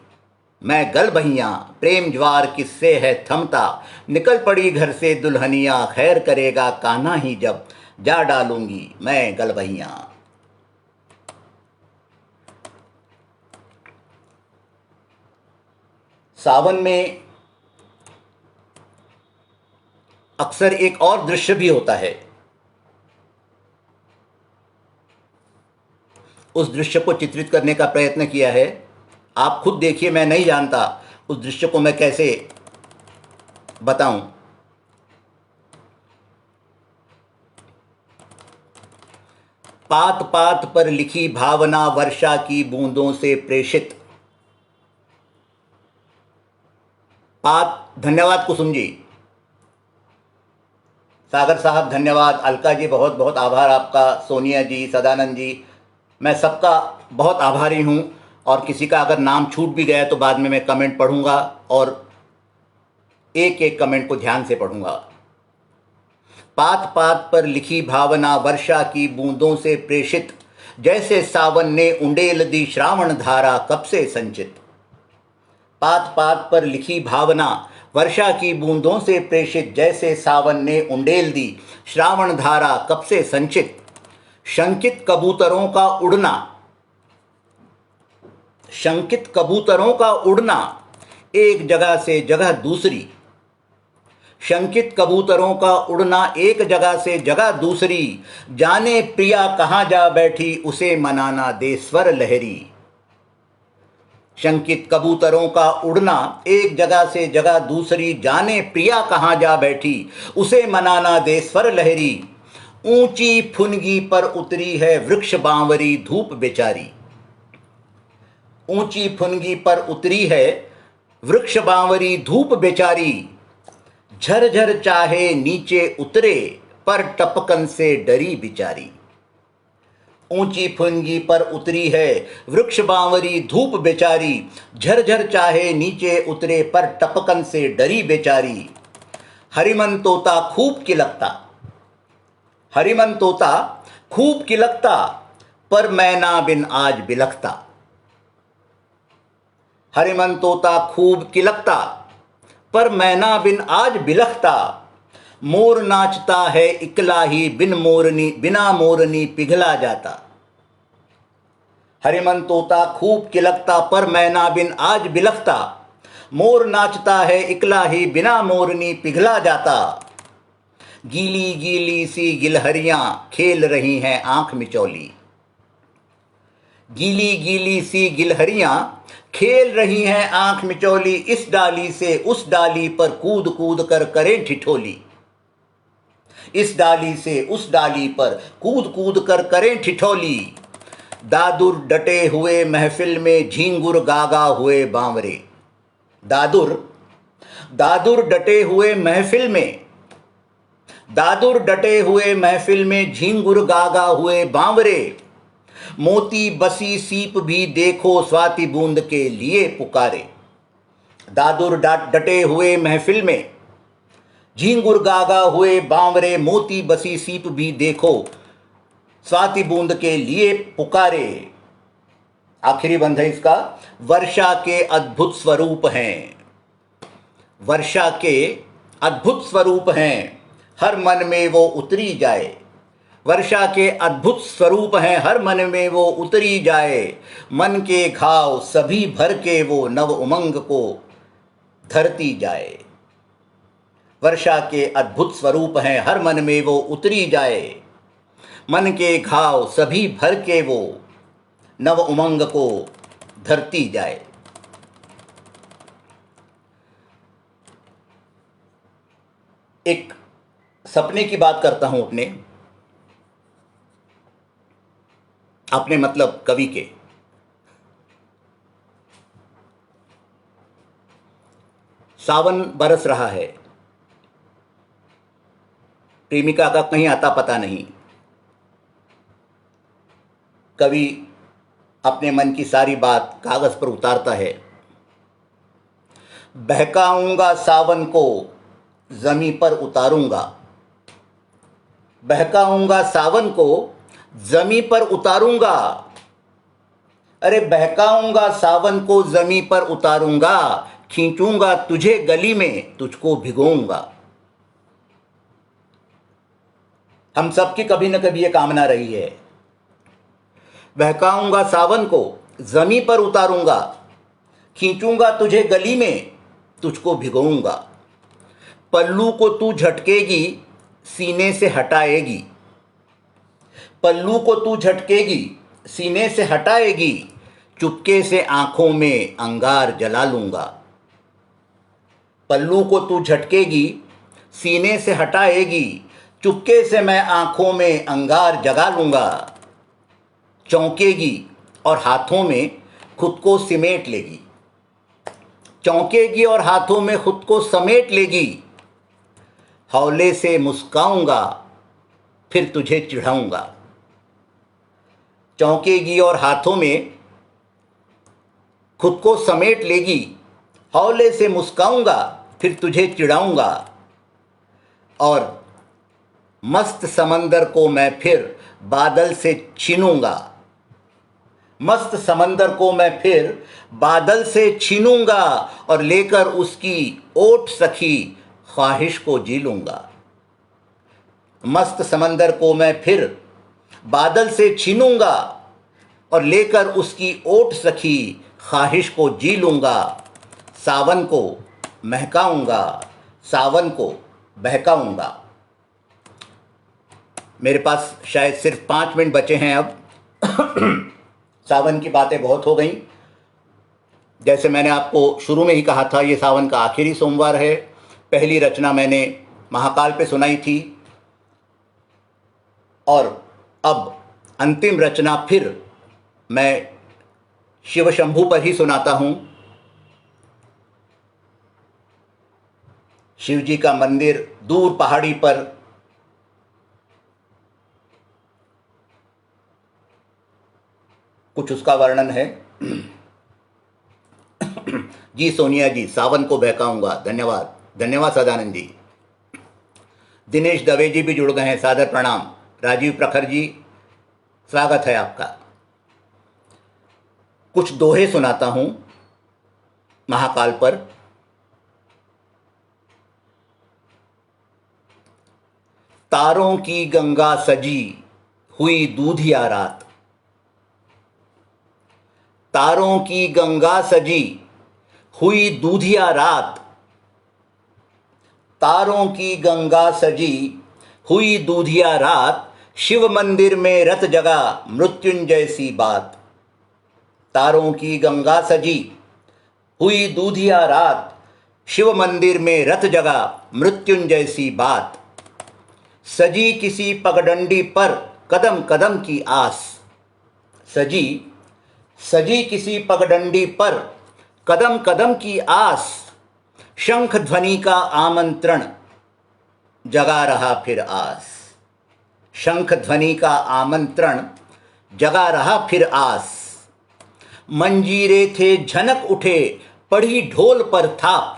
मैं गलबहियां। प्रेम ज्वार किससे है थमता, निकल पड़ी घर से दुल्हनिया। खैर करेगा कान्हा ही जब, जा डालूंगी मैं गलबहियां। सावन में अक्सर एक और दृश्य भी होता है। उस दृश्य को चित्रित करने का प्रयत्न किया है। आप खुद देखिए, मैं नहीं जानता उस दृश्य को मैं कैसे बताऊं। पात पात पर लिखी भावना, वर्षा की बूंदों से प्रेषित। पात, धन्यवाद कुसुम जी, सागर साहब धन्यवाद, अलका जी बहुत बहुत आभार आपका, सोनिया जी, सदानंद जी, मैं सबका बहुत आभारी हूं। और किसी का अगर नाम छूट भी गया तो बाद में मैं कमेंट पढ़ूंगा और एक एक कमेंट को ध्यान से पढ़ूंगा। पात पात पर लिखी भावना, वर्षा की बूंदों से प्रेषित। जैसे सावन ने उंडेल दी श्रावण धारा, कब से संचित। पात पात पर लिखी भावना, वर्षा की बूंदों से प्रेषित। जैसे सावन ने उंडेल दी श्रावण धारा, कब से संचित। शंकित कबूतरों का उड़ना, शंकित कबूतरों का उड़ना, एक जगह से जगह दूसरी। शंकित कबूतरों का उड़ना, एक जगह से जगह दूसरी। जाने प्रिया कहाँ जा बैठी, उसे मनाना दे स्वर लहरी। शंकित कबूतरों का उड़ना, एक जगह से जगह दूसरी। जाने प्रिया कहाँ जा बैठी, उसे मनाना दे स्वर लहरी। ऊंची फुनगी पर उतरी है वृक्ष बांवरी, धूप बेचारी। ऊंची फुनगी पर उतरी है वृक्ष बांवरी, धूप बेचारी। झरझर चाहे नीचे उतरे, पर टपकन से डरी बिचारी। ऊंची फुनगी पर उतरी है वृक्ष बांवरी धूप बेचारी, झरझर चाहे नीचे उतरे पर टपकन से डरी बेचारी। हरिमन तोता खूब किलकता, हरिमन तोता खूब किलकता, पर मैना बिन आज बिलखता। हरिमन तोता खूब किलकता, पर मैना बिन आज बिलखता। मोर नाचता है इकला ही बिन मोरनी, बिना मोरनी पिघला जाता। हरिमन तोता खूब किलकता, पर मैना बिन आज बिलखता। मोर नाचता है इकला ही बिना मोरनी पिघला जाता। गीली गीली सी गिलहरियां खेल रही हैं आंख मिचौली। गीली गीली सी गिलहरियां खेल रही हैं आंख मिचौली, इस डाली से उस डाली पर कूद कूद कर करें ठिठोली। इस डाली से उस डाली पर कूद कूद कर करें ठिठोली। दादुर डटे हुए महफिल में झींगुर गागा हुए बांवरे। दादुर दादुर डटे हुए महफिल में, दादुर डटे हुए महफिल में झींगुर गागा हुए बांवरे। मोती बसी सीप भी देखो स्वाति बूंद के लिए पुकारे। दादुर डटे हुए महफिल में झींगुर गागा हुए बांवरे, मोती बसी सीप भी देखो स्वाति बूंद के लिए पुकारे। आखिरी बंध है इसका, वर्षा के अद्भुत स्वरूप हैं, वर्षा के अद्भुत स्वरूप हैं, हर मन में वो उतरी जाए। वर्षा के अद्भुत स्वरूप हैं, हर मन में वो उतरी जाए। मन के घाव सभी भर के वो नव उमंग को धरती जाए। वर्षा के अद्भुत स्वरूप हैं, हर मन में वो उतरी जाए। मन के घाव सभी भर के वो नव उमंग को धरती जाए। एक सपने की बात करता हूं अपने अपने मतलब कवि के। सावन बरस रहा है, प्रेमिका का कहीं आता पता नहीं। कवि अपने मन की सारी बात कागज पर उतारता है। बहकाऊंगा सावन को जमी पर उतारूंगा, बहकाऊंगा सावन को जमी पर उतारूंगा। अरे बहकाऊंगा सावन को जमी पर उतारूंगा, खींचूंगा तुझे गली में तुझको भिगोऊंगा। हम सबकी कभी न कभी ये कामना रही है, बहकाऊंगा सावन को जमी पर उतारूंगा, खींचूंगा तुझे गली में तुझको भिगोऊंगा। पल्लू को तू झटकेगी सीने से हटाएगी, पल्लू को तू झटकेगी सीने से हटाएगी, चुपके से आंखों में अंगार जला लूंगा। पल्लू को तू झटकेगी सीने से हटाएगी, चुपके से मैं आंखों में अंगार जगा लूंगा। चौंकेगी और हाथों में खुद को सिमेट लेगी, चौंकेगी और हाथों में खुद को समेट लेगी। हौले से मुस्काऊंगा फिर तुझे चिढ़ाऊंगा। चौंकेगी और हाथों में खुद को समेट लेगी, हौले से मुस्काऊंगा फिर तुझे चिढ़ाऊंगा। और मस्त समंदर को मैं फिर बादल से छीनूंगा, मस्त समंदर को मैं फिर बादल से छीनूंगा, और लेकर उसकी ओट सखी ख्वाहिश को जी लूंगा। मस्त समंदर को मैं फिर बादल से छीनूंगा, और लेकर उसकी ओट सखी ख्वाहिश को जी लूंगा। सावन को महकाऊंगा, सावन को बहकाऊंगा। मेरे पास शायद सिर्फ 5 मिनट बचे हैं अब। सावन की बातें बहुत हो गई। जैसे मैंने आपको शुरू में ही कहा था, ये सावन का आखिरी सोमवार है। पहली रचना मैंने महाकाल पे सुनाई थी, और अब अंतिम रचना फिर मैं शिव शंभू पर ही सुनाता हूँ। शिव जी का मंदिर दूर पहाड़ी पर कुछ उसका वर्णन है। जी सोनिया जी, सावन को बहकाऊंगा। धन्यवाद, धन्यवाद सदानंद जी। दिनेश दवे जी भी जुड़ गए हैं, सादर प्रणाम। राजीव प्रखर जी, स्वागत है आपका। कुछ दोहे सुनाता हूं महाकाल पर। तारों की गंगा सजी हुई दूधिया रात, तारों की गंगा सजी हुई दूधिया रात, तारों की गंगा सजी हुई दूधिया रात, शिव मंदिर में रत जगा मृत्युंजय सी बात। तारों की गंगा सजी हुई दूधिया रात, शिव मंदिर में रत जगा मृत्युंजय सी बात। सजी किसी पगडंडी पर कदम कदम की आस, सजी सजी किसी पगडंडी पर कदम कदम की आस, शंख ध्वनि का आमंत्रण जगा रहा फिर आस, शंख ध्वनि का आमंत्रण जगा रहा फिर आस। मंजीरे थे झनक उठे पड़ी ढोल पर थाप,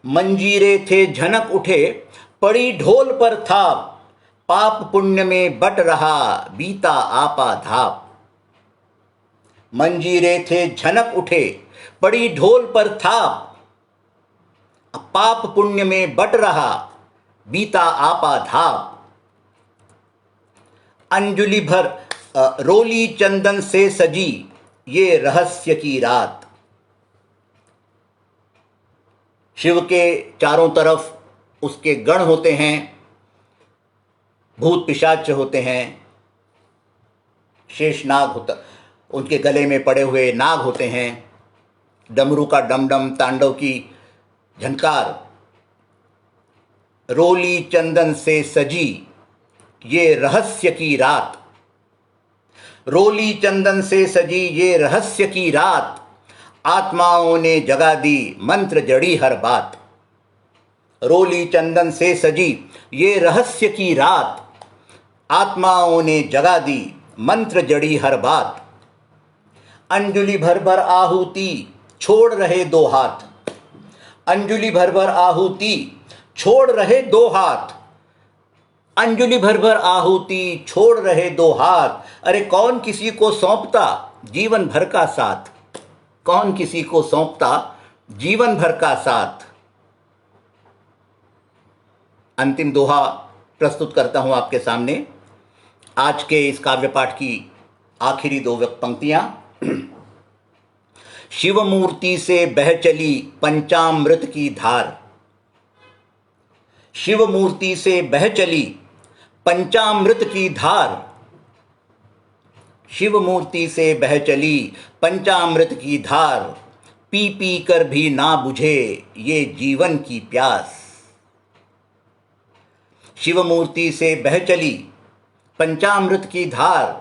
मंजीरे थे झनक उठे पड़ी ढोल पर थाप, पाप पुण्य में बट रहा बीता आपा धाप। मंजीरे थे झनक उठे पड़ी ढोल पर थाप, पाप पुण्य में बट रहा बीता आपा धाप। अंजुलि भर रोली चंदन से सजी ये रहस्य की रात। शिव के चारों तरफ उसके गण होते हैं, भूत पिशाच होते हैं, शेष नाग होता, उनके गले में पड़े हुए नाग होते हैं, डमरू का डमडम तांडव की झनकार। रोली चंदन से सजी ये रहस्य की रात, रोली चंदन से सजी ये रहस्य की रात, आत्माओं ने जगा दी मंत्र जड़ी हर बात। रोली चंदन से सजी ये रहस्य की रात, आत्माओं ने जगा दी मंत्र जड़ी हर बात। अंजुलि भर भर आहुति छोड़ रहे दो हाथ, अंजुलि भर भर आहुति छोड़ रहे दो हाथ, अंजुलि भर भर आहुति छोड़ रहे दो हाथ। अरे कौन किसी को सौंपता जीवन भर का साथ, कौन किसी को सौंपता जीवन भर का साथ। अंतिम दोहा प्रस्तुत करता हूं आपके सामने, आज के इस काव्य पाठ की आखिरी दो पंक्तियां। शिव मूर्ति से बह चली पंचामृत की धार, शिव मूर्ति से बह चली पंचामृत की धार, शिव मूर्ति से बह चली पंचामृत की धार, पी पी कर भी ना बुझे ये जीवन की प्यास। शिव मूर्ति से बह चली पंचामृत की धार,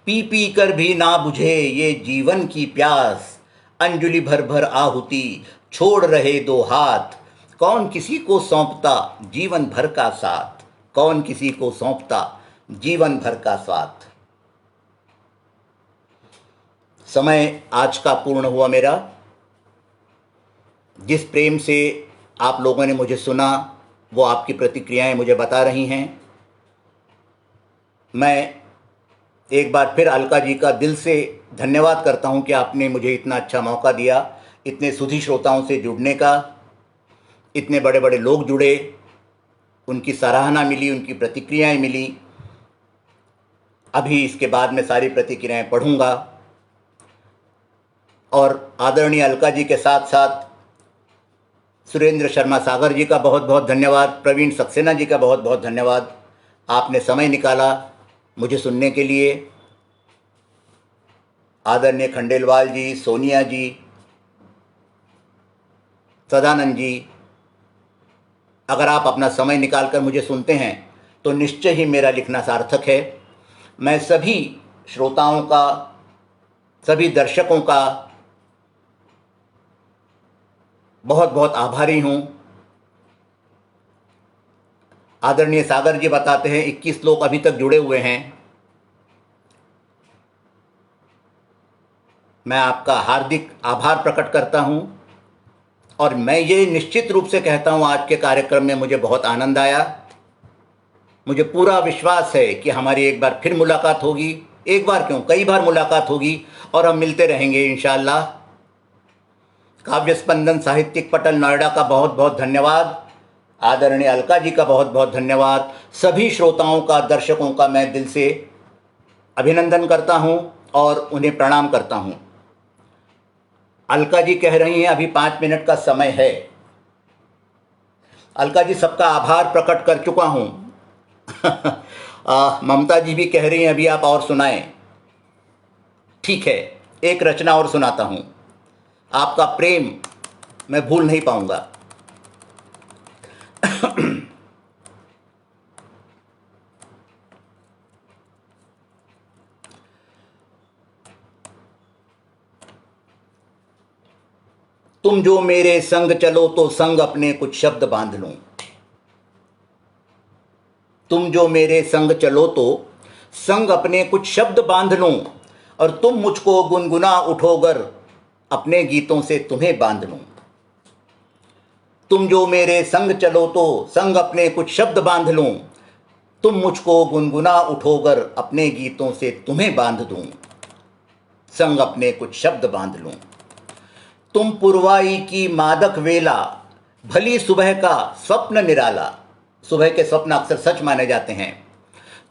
पी पी कर भी ना बुझे ये जीवन की प्यास। अंजुलि भर भर आहुति छोड़ रहे दो हाथ, कौन किसी को सौंपता जीवन भर का साथ, कौन किसी को सौंपता जीवन भर का साथ। समय आज का पूर्ण हुआ मेरा। जिस प्रेम से आप लोगों ने मुझे सुना, वो आपकी प्रतिक्रियाएं मुझे बता रही हैं। मैं एक बार फिर अलका जी का दिल से धन्यवाद करता हूं कि आपने मुझे इतना अच्छा मौका दिया, इतने सुधी श्रोताओं से जुड़ने का। इतने बड़े बड़े लोग जुड़े, उनकी सराहना मिली, उनकी प्रतिक्रियाएं मिली। अभी इसके बाद मैं सारी प्रतिक्रियाएं पढ़ूंगा और आदरणीय अलका जी के साथ साथ सुरेंद्र शर्मा सागर जी का बहुत बहुत धन्यवाद, प्रवीण सक्सेना जी का बहुत बहुत धन्यवाद। आपने समय निकाला मुझे सुनने के लिए। आदरणीय खंडेलवाल जी, सोनिया जी, सदानंद जी, अगर आप अपना समय निकालकर मुझे सुनते हैं तो निश्चय ही मेरा लिखना सार्थक है। मैं सभी श्रोताओं का, सभी दर्शकों का बहुत बहुत आभारी हूँ। आदरणीय सागर जी बताते हैं 21 लोग अभी तक जुड़े हुए हैं। मैं आपका हार्दिक आभार प्रकट करता हूं और मैं ये निश्चित रूप से कहता हूं, आज के कार्यक्रम में मुझे बहुत आनंद आया। मुझे पूरा विश्वास है कि हमारी एक बार फिर मुलाकात होगी, एक बार क्यों कई बार मुलाकात होगी और हम मिलते रहेंगे इंशाअल्लाह। काव्य स्पंदन साहित्यिक पटल नोएडा का बहुत बहुत धन्यवाद। आदरणीय अलका जी का बहुत बहुत धन्यवाद। सभी श्रोताओं का, दर्शकों का मैं दिल से अभिनंदन करता हूं और उन्हें प्रणाम करता हूं। अलका जी कह रही हैं अभी 5 मिनट का समय है। अलका जी, सबका आभार प्रकट कर चुका हूं। ममता जी भी कह रही हैं अभी आप और सुनाएं। ठीक है, एक रचना और सुनाता हूं। आपका प्रेम मैं भूल नहीं पाऊंगा। तुम जो मेरे संग चलो तो संग अपने कुछ शब्द बांध लूं। तुम जो मेरे संग चलो तो संग अपने कुछ शब्द बांध लूं, और तुम मुझको गुनगुना उठोगर अपने गीतों से तुम्हें बांध लूं। तुम जो मेरे संग चलो तो संग अपने कुछ शब्द बांध लूं, तुम मुझको गुनगुना उठोगर अपने गीतों से तुम्हें बांध दूं, संग अपने कुछ शब्द बांध लूं। तुम पुरवाई की मादक वेला, भली सुबह का स्वप्न निराला। सुबह के स्वप्न अक्सर सच माने जाते हैं।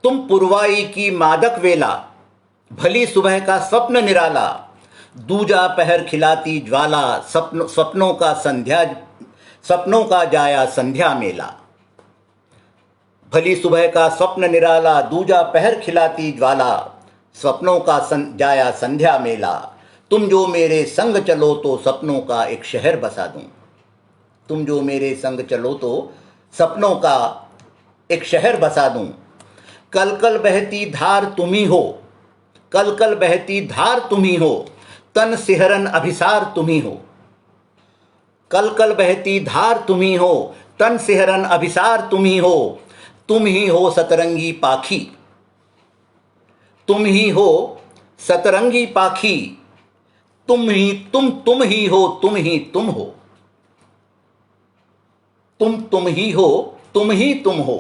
तुम पुरवाई की मादक वेला, भली सुबह का स्वप्न निराला। दूजा पहर खिलाती ज्वाला, सपनों का जाया संध्या मेला। भली सुबह का स्वप्न निराला, दूजा पहर खिलाती ज्वाला, स्वप्नों का जाया संध्या मेला। तुम जो मेरे संग चलो तो सपनों का एक शहर बसा दूं। तुम जो मेरे संग चलो तो सपनों का एक शहर बसा दूं। कल कल बहती धार तुम ही हो, कल कल बहती धार तुम ही हो, तन सिहरन अभिसार तुम ही हो। कल कल बहती धार तुम ही हो, तन सिहरन अभिसार तुम ही हो। तुम ही हो सतरंगी पाखी, तुम ही हो सतरंगी पाखी। तुम ही हो, तुम ही तुम हो। तुम ही हो, तुम हो।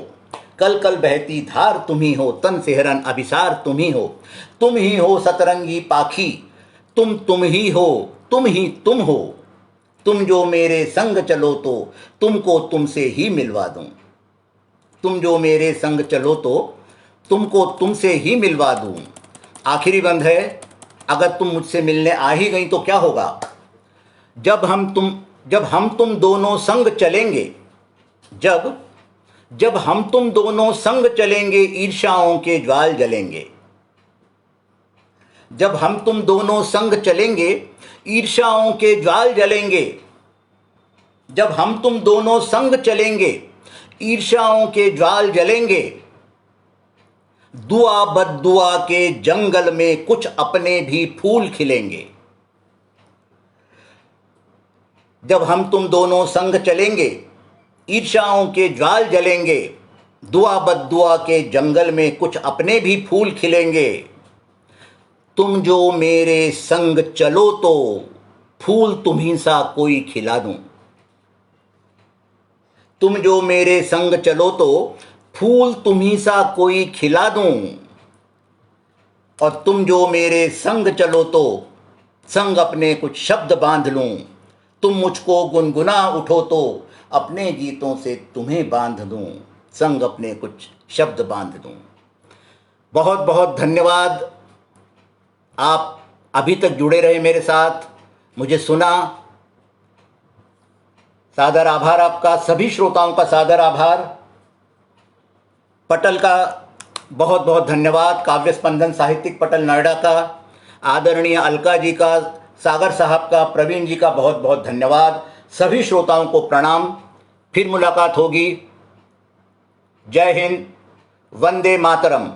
कल कल बहती धार तुम ही हो, तन सिहरन अभिसार तुम ही हो। तुम ही हो सतरंगी पाखी, तुम ही हो, तुम हो। तुम जो मेरे संग चलो तो तुमको तुमसे ही मिलवा दूं। तुम जो मेरे संग चलो तो तुमको तुमसे ही मिलवा दूं। आखिरी बंद है, अगर तुम मुझसे मिलने आ ही गई तो क्या होगा? जब हम तुम दोनों संग चलेंगे, जब हम तुम दोनों संग चलेंगे, ईर्ष्याओं के ज्वाल जलेंगे। जब हम तुम दोनों संग चलेंगे, ईर्ष्याओं के ज्वाल जलेंगे। जब हम तुम दोनों संग चलेंगे, ईर्ष्याओं के ज्वाल जलेंगे। दुआ बद्दुआ के जंगल में कुछ अपने भी फूल खिलेंगे। जब हम तुम दोनों संग चलेंगे, ईर्ष्याओं के ज्वाल जलेंगे। दुआ बद्दुआ के जंगल में कुछ अपने भी फूल खिलेंगे। तुम जो मेरे संग चलो तो फूल तुम्हीं सा कोई खिला दूं। तुम जो मेरे संग चलो तो फूल तुम्हीं सा कोई खिला दूं। और तुम जो मेरे संग चलो तो संग अपने कुछ शब्द बांध लूं। तुम मुझको गुनगुना उठो तो अपने गीतों से तुम्हें बांध दूं, संग अपने कुछ शब्द बांध दूं। बहुत बहुत धन्यवाद। आप अभी तक जुड़े रहे मेरे साथ, मुझे सुना। सादर आभार आपका, सभी श्रोताओं का सादर आभार। पटल का बहुत बहुत धन्यवाद, काव्य स्पंदन साहित्यिक पटल नोएडा का। आदरणीय अलका जी का, सागर साहब का, प्रवीण जी का बहुत बहुत धन्यवाद। सभी श्रोताओं को प्रणाम। फिर मुलाकात होगी। जय हिंद, वंदे मातरम।